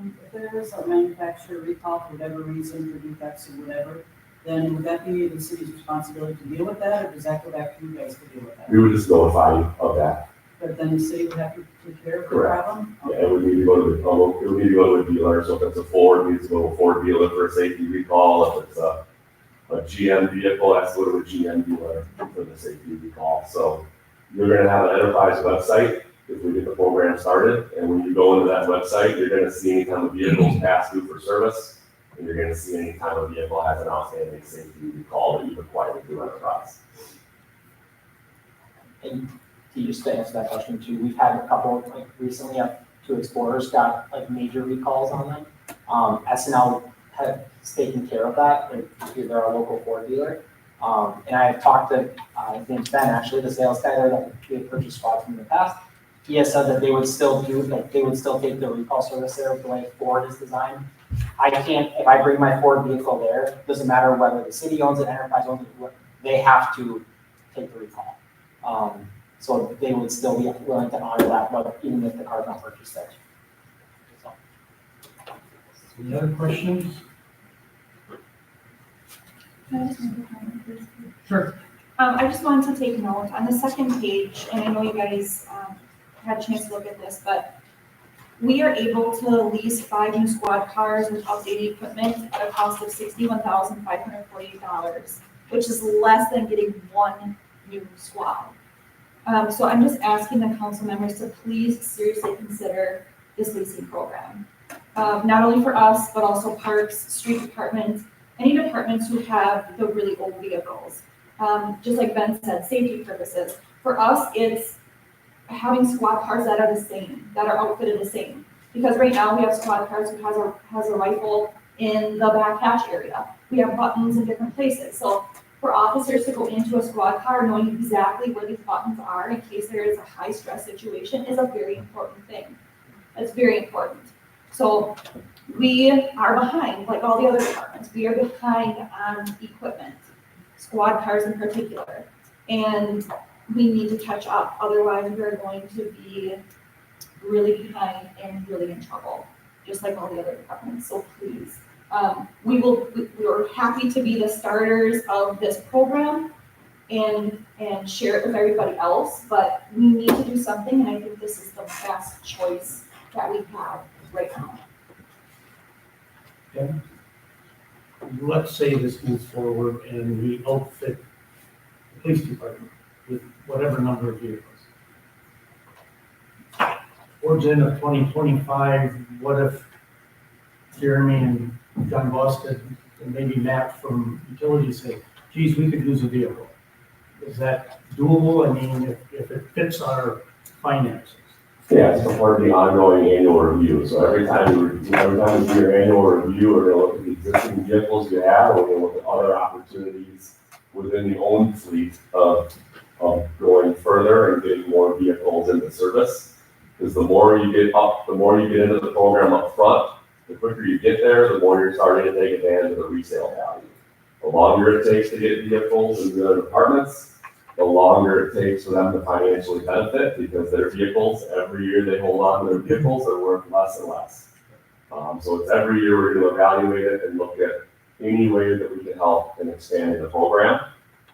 If there is a manufacturer recall for whatever reason, for defects or whatever, then would that be the city's responsibility to deal with that, or does that go back to you guys to deal with that? We would just notify you of that. But then the city would have to take care of the Correct. problem? Yeah, it would need to go to the dealer. So if it's a Ford, it needs to go to a Ford dealer for a safety recall. If it's a GM vehicle, that's go to a GM dealer for the safety recall. So you're going to have an Enterprise website if we get the program started. And when you go into that website, you're going to see any time the vehicle's passed through for service. And you're going to see any time a vehicle has an outstanding safety recall that you've acquired through Enterprise. And just to answer that question too, we've had a couple, like recently, two Explorers got like major recalls on them. SNL has taken care of that, they're our local Ford dealer. And I've talked to, I think Ben, actually, the sales guy there that we had purchased squads from in the past. He has said that they would still take the recall service there the way Ford is designed. I can't, if I bring my Ford vehicle there, doesn't matter whether the city owns it, Enterprise owns it, they have to take the recall. So they would still be willing to honor that, but even if the car's not purchased there. So. Any other questions? Can I just make a comment, please? Sure. I just wanted to take note on the second page, and I know you guys had a chance to look at this, but we are able to lease 5 new squad cars with updated equipment at a cost of $61,548, which is less than getting 1 new squad. So I'm just asking the council members to please seriously consider this leasing program. Not only for us, but also parks, street departments, any departments who have the really old vehicles. Just like Ben said, safety purposes. For us, it's having squad cars that are the same, that are outfitted the same. Because right now we have squad cars who has a rifle in the back hatch area. We have buttons in different places. So for officers to go into a squad car knowing exactly where these buttons are in case there is a high stress situation is a very important thing. That's very important. So we are behind, like all the other departments. We are behind on equipment, squad cars in particular. And we need to catch up, otherwise we're going to be really behind and really in trouble, just like all the other departments, so please. We're happy to be the starters of this program and share it with everybody else, but we need to do something, and I think this is the best choice that we have right now. Okay. Let's say this moves forward and we outfit the police department with whatever number of vehicles. Towards the end of 2025, what if Jeremy and John Boston and maybe Matt from utilities say, geez, we could use a vehicle? Is that doable? I mean, if it fits our finances? Yeah, it's part of the ongoing annual review. So every time you do your annual review, we're gonna look at the existing vehicles you have, we're gonna look at other opportunities within the own fleet of going further and getting more vehicles into service. Because the more you get into the program up front, the quicker you get there, the more you're starting to take advantage of the resale value. The longer it takes to get vehicles into the departments, the longer it takes for them to financially benefit, because their vehicles, every year they hold on to their vehicles, are worth less and less. So it's every year we're gonna evaluate it and look at any way that we can help in expanding the program.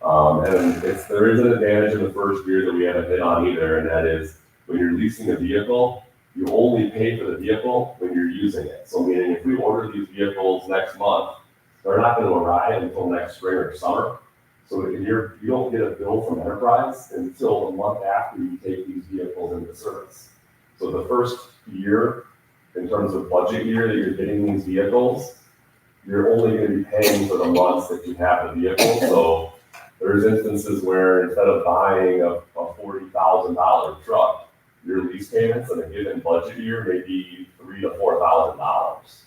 And there is an advantage in the first year that we haven't hit on either, and that is when you're leasing a vehicle, you only pay for the vehicle when you're using it. So meaning if we order these vehicles next month, they're not gonna arrive until next spring or summer. So you don't get a bill from Enterprise until a month after you take these vehicles into service. So the first year, in terms of budget year that you're getting these vehicles, you're only gonna be paying for the months that you have the vehicle. So there's instances where instead of buying a $40,000 truck, your lease payments in a given budget year may be $3,000 to $4,000.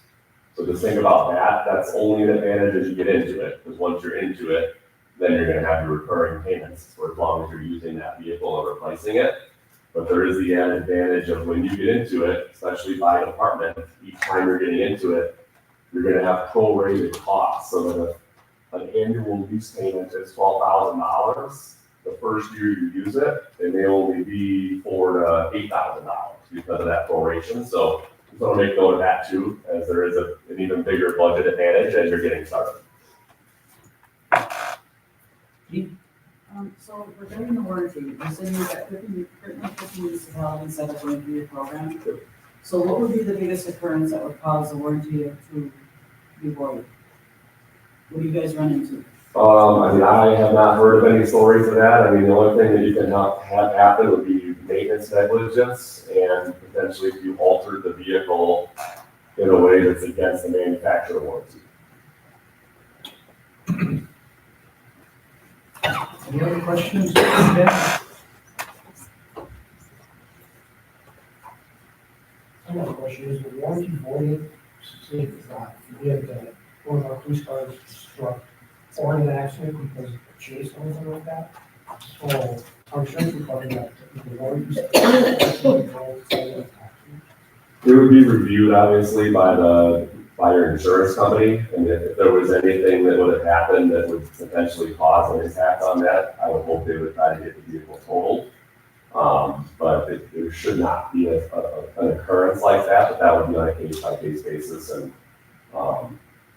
So just think about that. That's only an advantage as you get into it, because once you're into it, then you're gonna have your recurring payments for as long as you're using that vehicle or replacing it. But there is the added advantage of when you get into it, especially by department, each time you're getting into it, you're gonna have prorated costs. So that if an annual lease payment is $12,000, the first year you use it, it may only be $4,000 to $8,000 because of that proration. So just want to make note of that too, as there is an even bigger budget advantage as you're getting started. So regarding the warranty, you said you got 50 municipalities that are going through your program. So what would be the biggest occurrence that would cause the warranty to be void? What do you guys run into? I have not heard of any stories of that. I mean, the only thing that you can have happen would be maintenance negligence, and potentially if you altered the vehicle in a way that's against the manufacturer warranty. Any other questions? Ben? if you voted, say if you had one of our police cars struck or in an accident because of a chase or anything like that. So our insurance recovery that the warranty. It would be reviewed obviously by your insurance company, and if there was anything that would have happened that would potentially cause an impact on that, I would hope they would try to get the vehicle totaled. But there should not be an occurrence like that, but that would be on a case-by-case basis, and,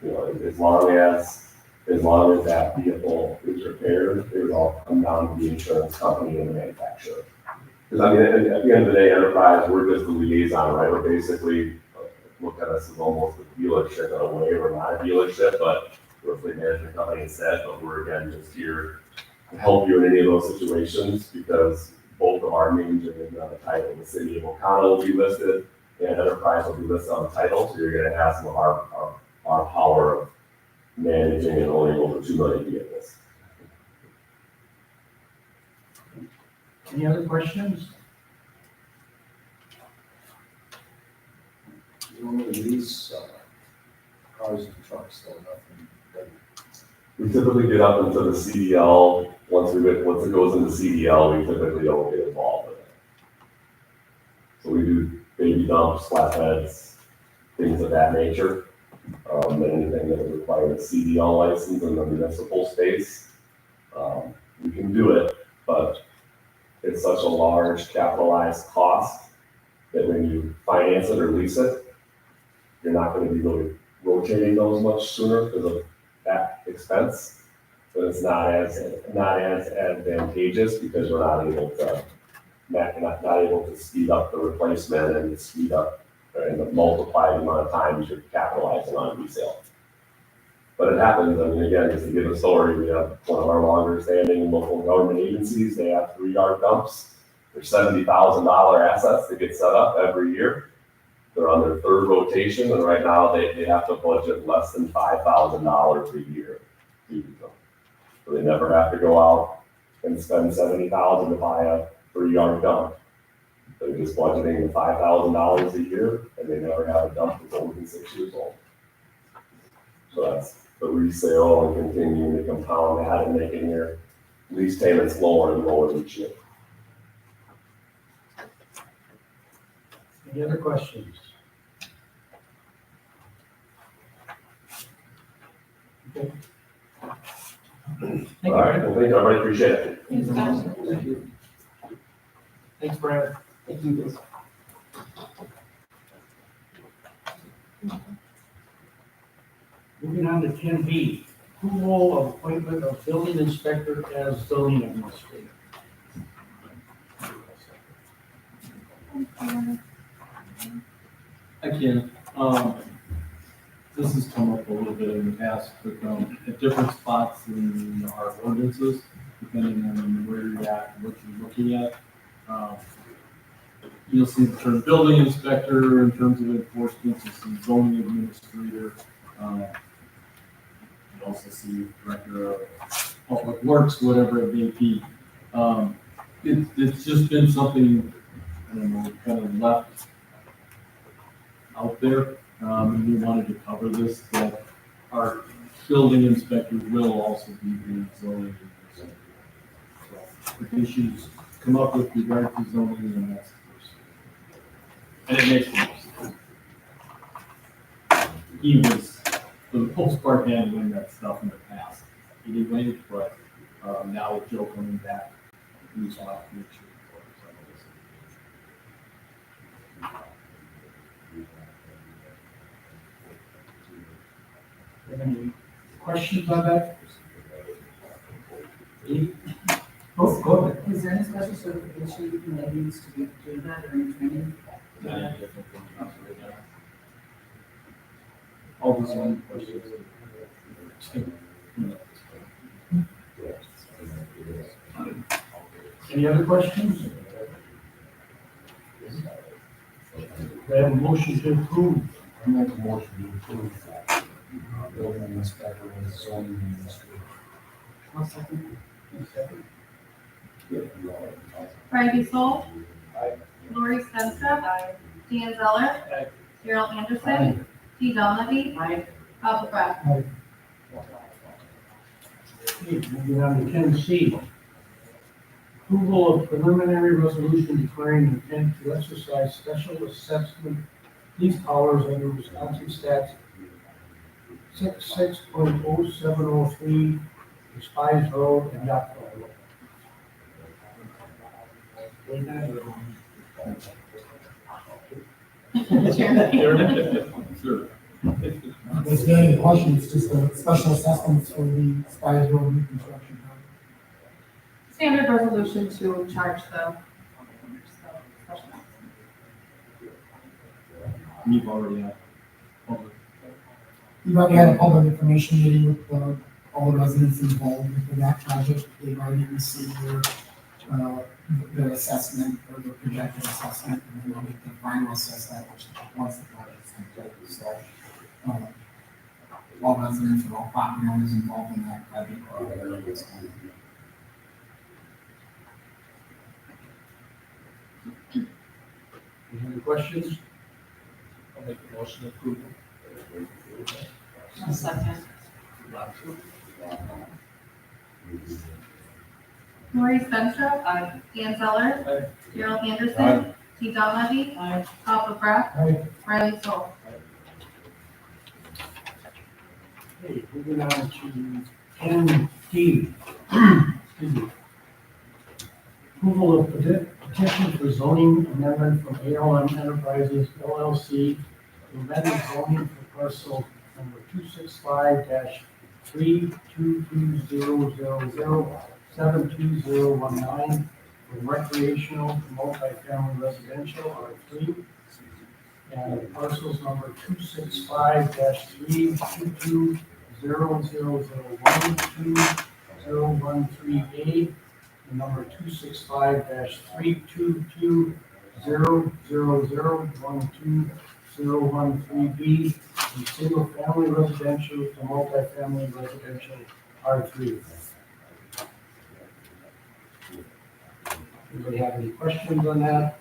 you know, as long as that vehicle is repaired, it would all come down to the insurance company and the manufacturer. Because I mean, at the end of the day, Enterprise, we're just the liaison, right? We're basically, look at us as almost a dealership in a way. We're not a dealership, but we're a fleet management company instead, but we're again just here to help you in any of those situations, because both of our names are on the title. The city of O'Connell will be listed, and Enterprise will be listed on the title, so you're gonna have some of our power of managing and owning over 2 million vehicles. Any other questions? You only lease cars and trucks, so nothing. We typically get up into the CDL, once it goes into CDL, we typically don't get involved with it. So we do baby dumps, flatbeds, things of that nature. And anything that would require a CDL license in the municipal space, we can do it, but it's such a large capitalized cost that when you finance it or lease it, you're not gonna be really rotating those much sooner because of that expense. But it's not as advantageous because we're not able to speed up the replacement and speed up and multiply the amount of times you're capitalizing on resale. But it happens. I mean, again, just to give a story, we have one of our longer standing local government agencies. They have 3-yard dumps. They're $70,000 assets that get set up every year. They're on their 3rd rotation, and right now they have to budget less than $5,000 a year to use them. So they never have to go out and spend $70,000 to buy a 3-yard dump. They're just budgeting $5,000 a year, and they never have a dump that's older than 6 years old. So that's the resale and continuing to compound that and making your lease payments lower and lower each year. Any other questions? Okay. All right, well, thank you, everybody, appreciate it. Thank you. Thanks, Brad. Thank you. Moving on to 10B, approval of appointment of building inspector as zoning administrator. I can. This has come up a little bit in the past, but at different spots in our ordinances, depending on where you're at and what you're looking at. You'll see the term building inspector in terms of enforcement, you'll see zoning administrator. You also see director of public works, whatever it may be. It's just been something, I don't know, kind of left out there, and we wanted to cover this, that our building inspector will also be doing zoning. So if issues come up with regard to zoning, and that's the person. And it makes sense. He was, for the most part, handling that stuff in the past anyway, but now with Joe coming back, he's off to make sure. Have any questions on that? Oh, go ahead. Is there any special certification that needs to be doing that or any training? All the zoning questions. Any other questions? Do I have a motion to approve? I make a motion to approve building inspector with zoning administrator. I'll second. Brady Soul. Aye. Lori Stenstrup. Dan Zeller. Daryl Anderson. T. Donahue. Aye. Bob McGrath. Okay, moving on to 10C. Approval of preliminary resolution declaring intent to exercise special assessment police powers under Wisconsin statute 66.0703, Spies Road and Yakima Road. Sure. If there are any questions, just the special assessments for the Spies Road reconstruction. Standard resolution to charge the special. We've already had public. We've already had a public information meeting with all the residents involved with that project. They've already received their assessment or their projected assessment, and then they'll get the final assessment, which once the project's complete. So, all residents or all property owners involved in that project are aware of what's going on. Any other questions? I'll make a motion to approve. A second. Maurice Benstrup. Aye. Dan Zeller. Aye. Daryl Anderson. T. Donahue. Aye. Bob McGrath. Aye. Riley Sole. Okay, moving on to 10D. Excuse me. Approval of petition for zoning amendment from ALM Enterprises LLC to amend the zoning for parcel number 265-32200072019 from recreational to multifamily residential R3. And parcels number 265-32200012013A and number 265-32200012013B from single family residential to multifamily residential R3. Anybody have any questions on that?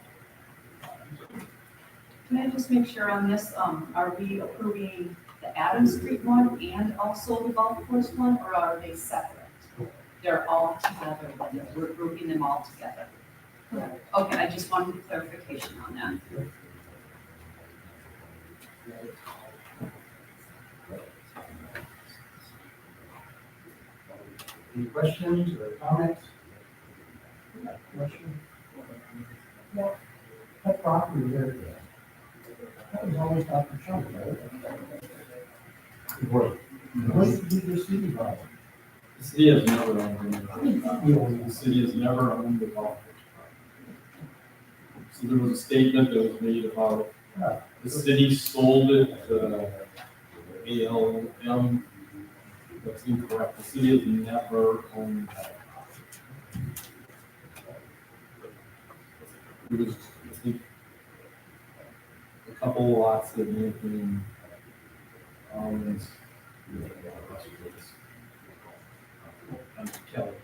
Can I just make sure on this, are we approving the Adams Street one and also the golf course one, or are they separate? They're all together, we're grouping them all together. Okay, I just wanted clarification on that. Any questions or comments? Question? No. That property there, that was always Dr. Chunk, right? What did the city buy? The city has never owned it. The city has never owned the golf course. So there was a statement that was made about the city sold it to ALM. That's incorrect. The city has never owned that. It was, I think, a couple lots that may have been owned. Kelly.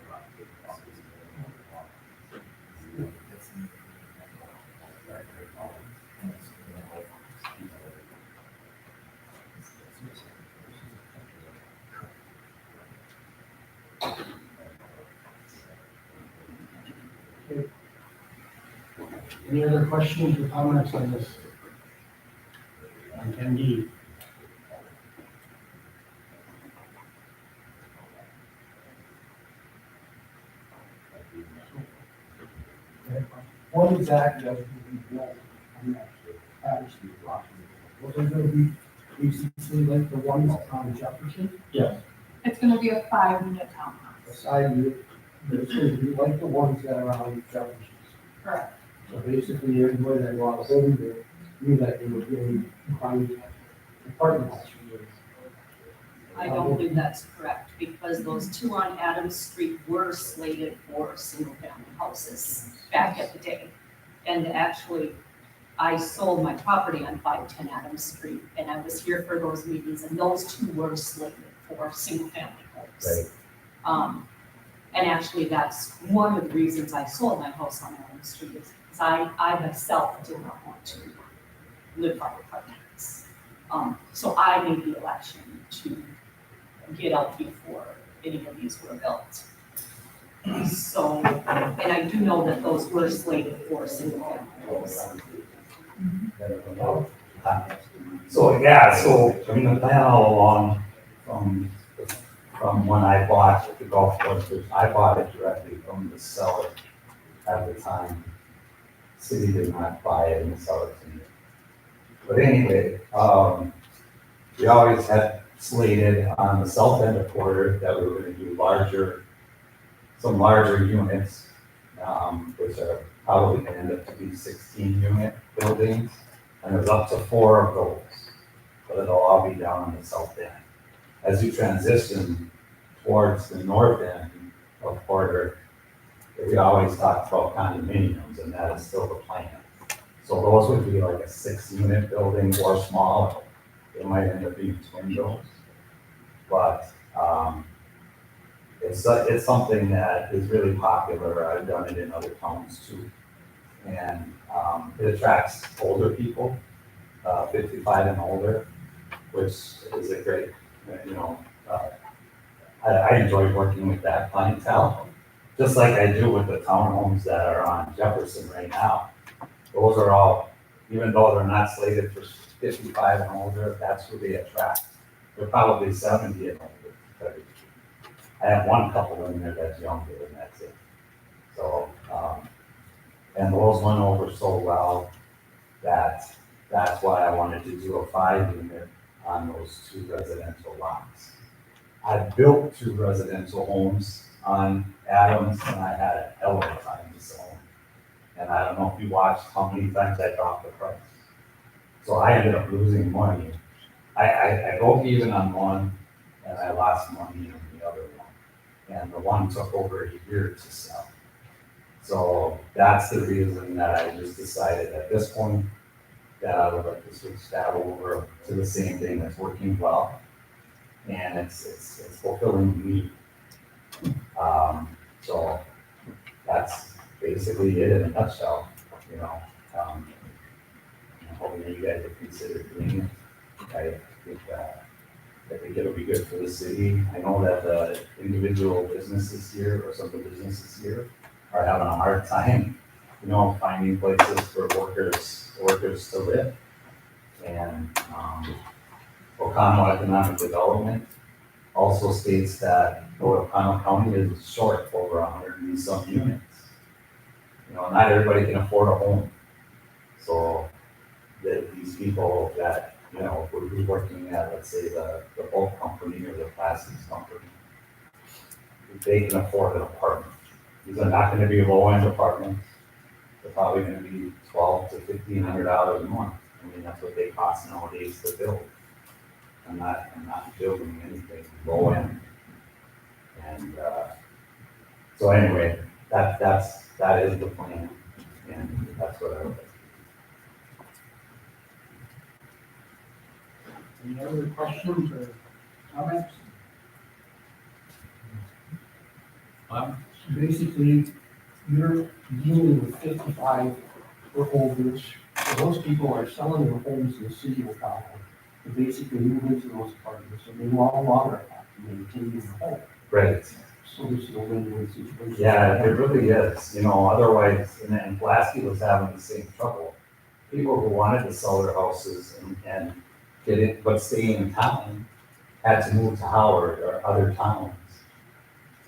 Any other questions or comments on this? On 10D? What exactly is being built on that Adams Street property? Was it going to be basically like the ones on Jefferson? Yes. It's gonna be a 5-unit townhouse. The side unit, but it's going to be like the ones that are on Jefferson. Correct. So basically, everybody that was living there knew that they were getting private apartment house. I don't believe that's correct, because those two on Adams Street were slated for single-family houses back at the day. And actually, I sold my property on 510 Adams Street, and I was here for those meetings, and those two were slated for single-family homes. And actually, that's one of the reasons I sold my house on Adams Street, is because I myself did not want to live by apartment. weeks. So I made the election to get out before any of these were built. So, and I do know that those were slated for single families. So, yeah, so, I mean, the plan all along, from when I bought the golf course, which I bought it directly from the seller at the time. City did not buy it and sell it to me. But anyway, we always had slated on the south end of Porter that we were gonna do some larger units, which are probably gonna end up to be 16-unit buildings. And there's up to 4 of those, but it'll all be down on the south end. As you transition towards the north end of Porter, we always talked about condominiums, and that is still the plan. So those would be like a 6-unit building or smaller. It might end up being twin doors. But it's something that is really popular. I've done it in other towns too. And it attracts older people, 55 and older, which is a great, I enjoy working with that clientele, just like I do with the townhomes that are on Jefferson right now. Those are all, even though they're not slated for 55 and older, that's who they attract. They're probably 70 and older. I have one couple in there that's younger, and that's it. So, and those went over so well that that's why I wanted to do a 5-unit on those 2 residential lots. I built 2 residential homes on Adams, and I had a hell of a time to sell them. And I don't know if you watched how many times I dropped the price. So I ended up losing money. I broke even on one, and I lost money on the other one. And the one took over a year to sell. So that's the reason that I just decided at this point that I would like to switch that over to the same thing that's working well. And it's fulfilling the need. So that's basically it in a nutshell, I'm hoping that you guys would consider doing it. I think it'll be good for the city. I know that the individual businesses here, or some of the businesses here, are having a hard time, finding places for workers to live. And Oconto Economic Development also states that Oconto County is short over 100 and some units. Not everybody can afford a home. So these people that, would be working at, let's say, the bulk company or the plastics company, they can afford an apartment. These are not going to be low-end apartments. They're probably going to be $1,200 to $1,500 a month. I mean, that's what they cost nowadays to build. I'm not building anything low-end. And so anyway, that is the plan, and that's what I would like. Any other questions or comments? Basically, you're dealing with 55 or older, so those people are selling their homes in the city of Oconto. And basically move into those apartments, and they no longer have to maintain their home. Right. So this is a win-win situation. Yeah, it really is, otherwise, and Pulaski was having the same trouble. People who wanted to sell their houses and get it, but stay in town, had to move to Howard or other towns.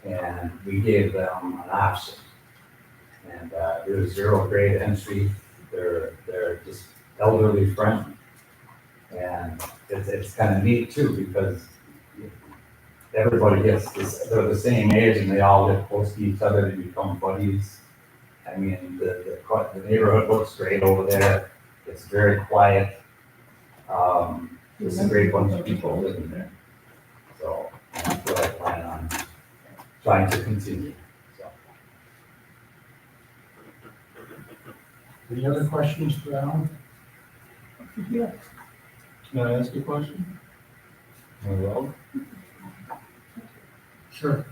And we gave them an option. And there's 0 grade entry, they're just elderly friendly. And it's kind of neat too, because everybody gets this, they're the same age and they all live close to each other to become buddies. I mean, the neighborhood looks great over there. It's very quiet. It's a great bunch of people living there. So that's what I plan on trying to continue. So. Any other questions for Alan? Yeah. Can I ask a question? Sure.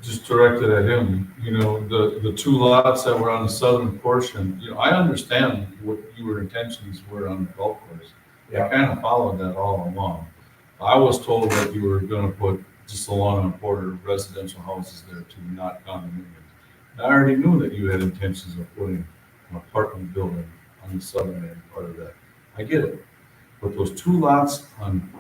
just directed at him, you know, the two lots that were on the southern portion, you know, I understand what your intentions were on the golf course. I kind of followed that all along. I was told that you were gonna put just along and border residential houses there too, not condominiums. I already knew that you had intentions of putting an apartment building on the southern end part of that. I get it. But those two lots on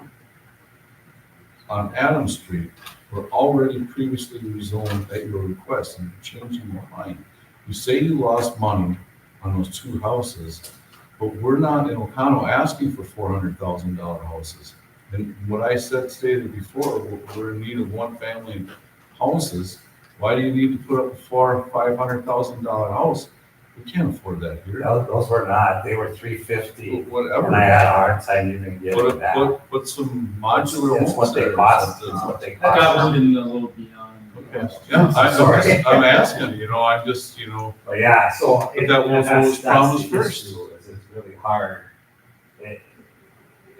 Adams Street were already previously rezoned at your request, and you're changing your mind. You say you lost money on those two houses, but we're not in Ocano asking for $400,000 houses. And what I stated before, we're in need of one-family houses. Why do you need to put up a $500,000 house? We can't afford that here. No, those were not, they were 350, Whatever. and I had a hard time even getting that. Put some modular It's what homes they there. cost, it's what they I got cost. one a little beyond. Okay. Yeah, I'm asking, you know, I'm just, you know, But yeah, so. But that was that's- what was promised that's the first. issue, is it's really hard.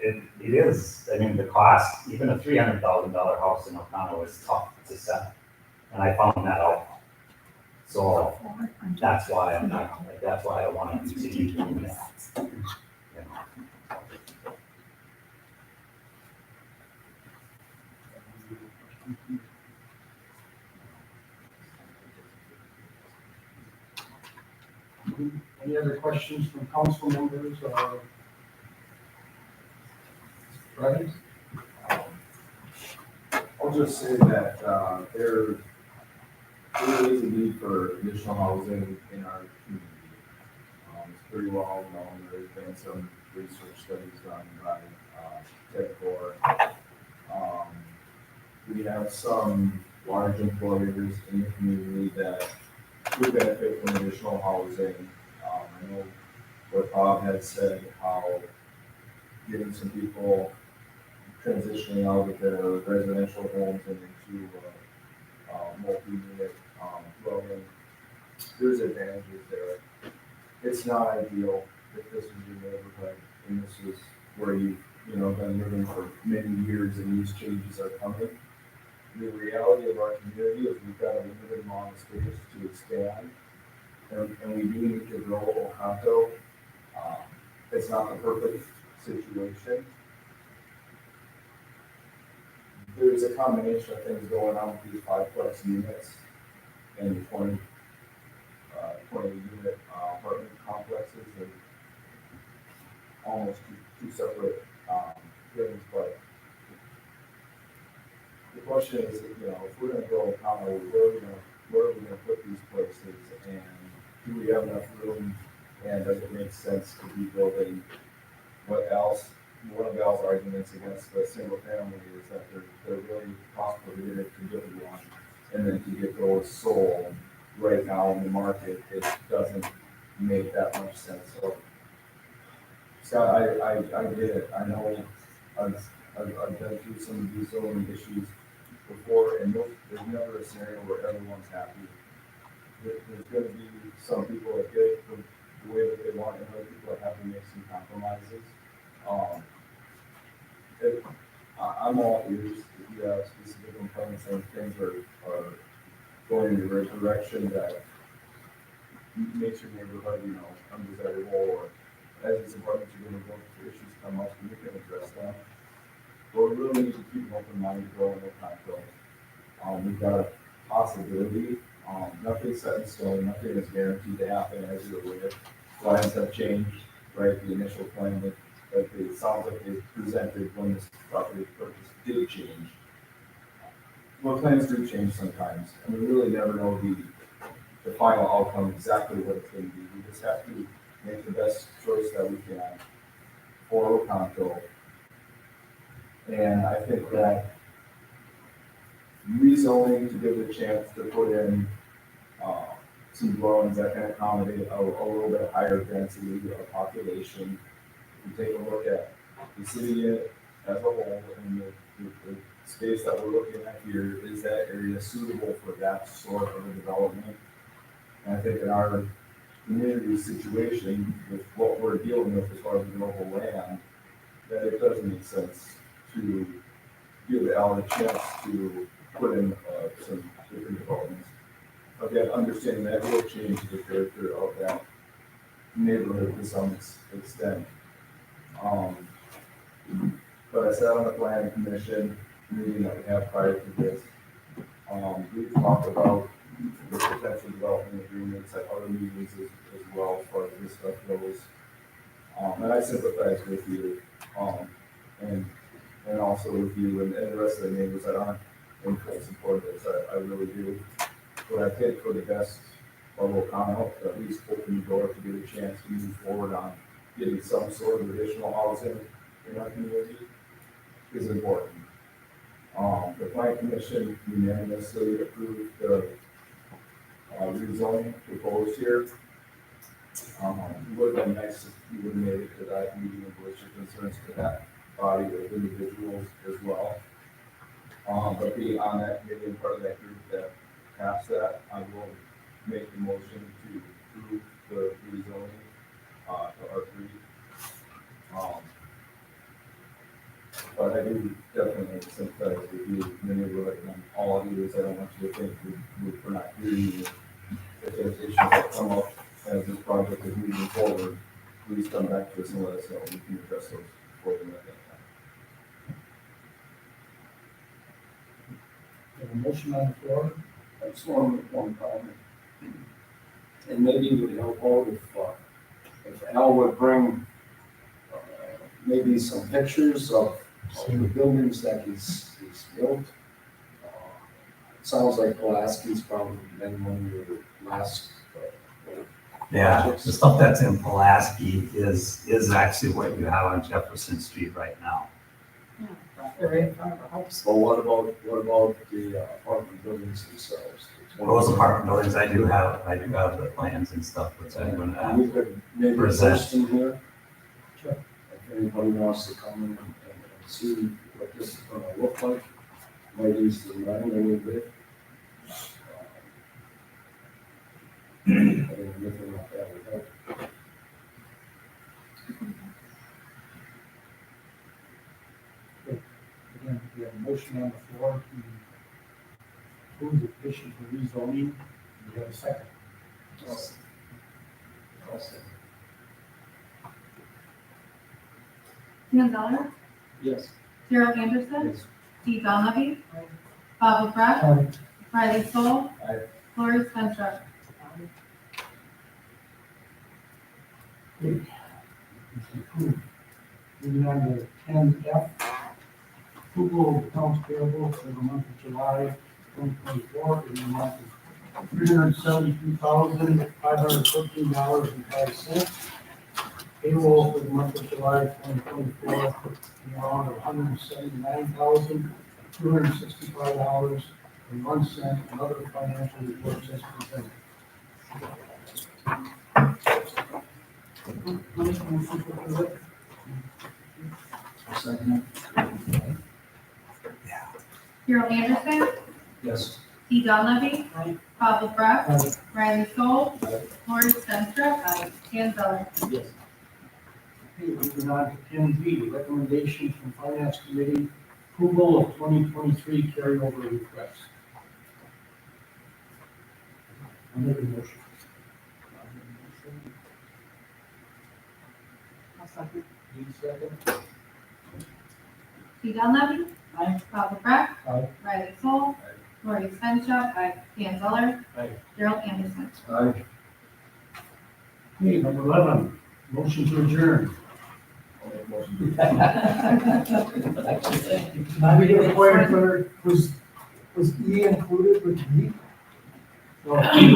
It is, I mean, the cost, even a $300,000 house in Ocano is tough to sell, and I found that out. So that's why I'm not, that's why I want to continue doing that. You know. Any other questions from council members or? Right? I'll just say that there is a need for additional housing in our community. It's pretty well known, there's been some research studies done by TechCore. We have some large employers in the community that would benefit from additional housing. I know what Bob had said, how getting some people transitioning out of their residential homes and into multi-unit dwelling. There's advantages there. It's not ideal if this is your neighborhood and this is where you've been living for many years and these changes are coming. The reality of our community is we've got a limited amount of space to expand, and we do need to grow Oconto. It's not the perfect situation. There's a combination of things going on with these 5-plex units and the 20 unit apartment complexes and almost two separate things, but the question is, if we're gonna grow Oconto, where are we gonna put these places, and do we have enough room, and does it make sense to be building? What else? One of Al's arguments against the single family is that they're really cost prohibitive to build one, and then to get those sold right now in the market, it doesn't make that much sense. So, Scott, I get it. I know I've been through some of these zoning issues before, and there's never a scenario where everyone's happy. There's going to be some people that get it the way that they want, and other people that have to make some compromises. I'm all ears if you have specific complaints and things are going in the direction that makes your neighborhood, undesirable, or as these apartments are going to go through issues come up, and you can address them. But we really need to keep an open mind to grow in Oconto. We've got a possibility. Nothing's set in stone. Nothing is guaranteed to happen as you're aware. Plans have changed, right? The initial plan that it sounds like they presented when this property purchase did change. Well, plans do change sometimes, and we really never know the final outcome, exactly what it's going to be. We just have to make the best choice that we can for Oconto. And I think that rezoning to give it a chance to put in some dwellings that can accommodate a little bit higher density of population. If you take a look at the city as a whole, and the space that we're looking at here, is that area suitable for that sort of a development? And I think in our community situation, with what we're dealing with as far as the local land, that it does make sense to give Al a chance to put in some different developments. Again, understanding that will change the character of that neighborhood to some extent. But I sat on the planning commission meeting that we had prior to this. We talked about the potential development agreements at other meetings as well as far as this stuff goes. And I sympathize with you, and also with you and the rest of the neighbors that aren't in full support of this. I really do. But I think for the best of Oconto, at least open the door to get a chance to move forward on getting some sort of additional housing in our community is important. The planning commission unanimously approved the rezoning proposed here. It would have been nice if you would have made it to that meeting and voiced your concerns to that body of individuals as well. But being on that committee and part of that group that passed that, I will make the motion to approve the rezoning to R3. But I do definitely sympathize with you, many of you, and all of you, is I don't want you to think we're not hearing you. If there's issues that come up as this project is moving forward, please come back to us and let us know. We can address those for them at that time. We have a motion on the floor. I just want to make one comment. And maybe it would help out if Al would bring maybe some pictures of the buildings that he's built. It sounds like Pulaski's probably been one of your last. Yeah, the stuff that's in Pulaski is actually what you have on Jefferson Street right now. Right in front of our house. But what about the apartment buildings themselves? Those apartment buildings, I do have the plans and stuff, which I'm gonna We could maybe present. post them here. Sure. If anybody wants to come in and see what this is gonna look like, might ease the mind a little bit. I think anything like that would help. Again, we have a motion on the floor to approve the petition for rezoning. We have a second. Dan Zeller, Yes. Gerald Anderson, Yes. Steve Donlevy, Bob LaFresh, Riley Soul, Aye. Lori Spencer. Moving on to 10F, approval of accounts payable for the month of July 2024 in the amount of $372,514.05. Payroll for the month of July 2024 in the amount of $179,265.01, and other financial reports as presented. Second. Gerald Anderson, Yes. Steve Donlevy, Bob LaFresh, Riley Soul, Aye. Lori Spencer, Dan Zeller. Yes. Okay, moving on to 10B, recommendations from Finance Committee, approval of 2023 carryover requests. I'll make a motion. I'll second. Need a second? Steve Donlevy, Bob LaFresh, Aye. Riley Soul, Lori Spencer, Dan Zeller, Aye. Gerald Anderson. Aye. Okay, number 11, motion to adjourn. I'll make a motion to Now we get a point for, was E included with D? Well, it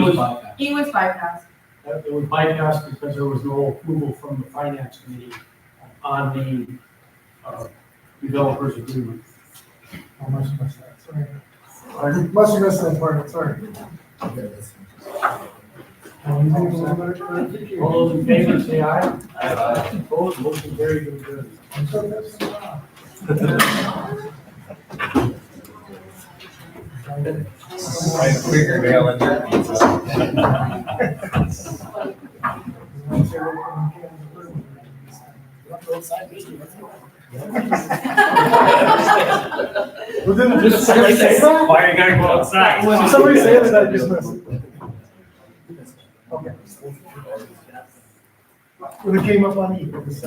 was bypassed. was bypassed because there was no approval from the Finance Committee on the developers agreement. I must have missed that, sorry. I must have missed that part, sorry. All those in favor, say aye. Aye. Opposed, motion carried to adjourn. Right, fingernail in there. Outside meeting, let's go. Well, then, did somebody say that? Why you gotta go outside? Did somebody say that I just missed it? Okay. When it came up on E, it was.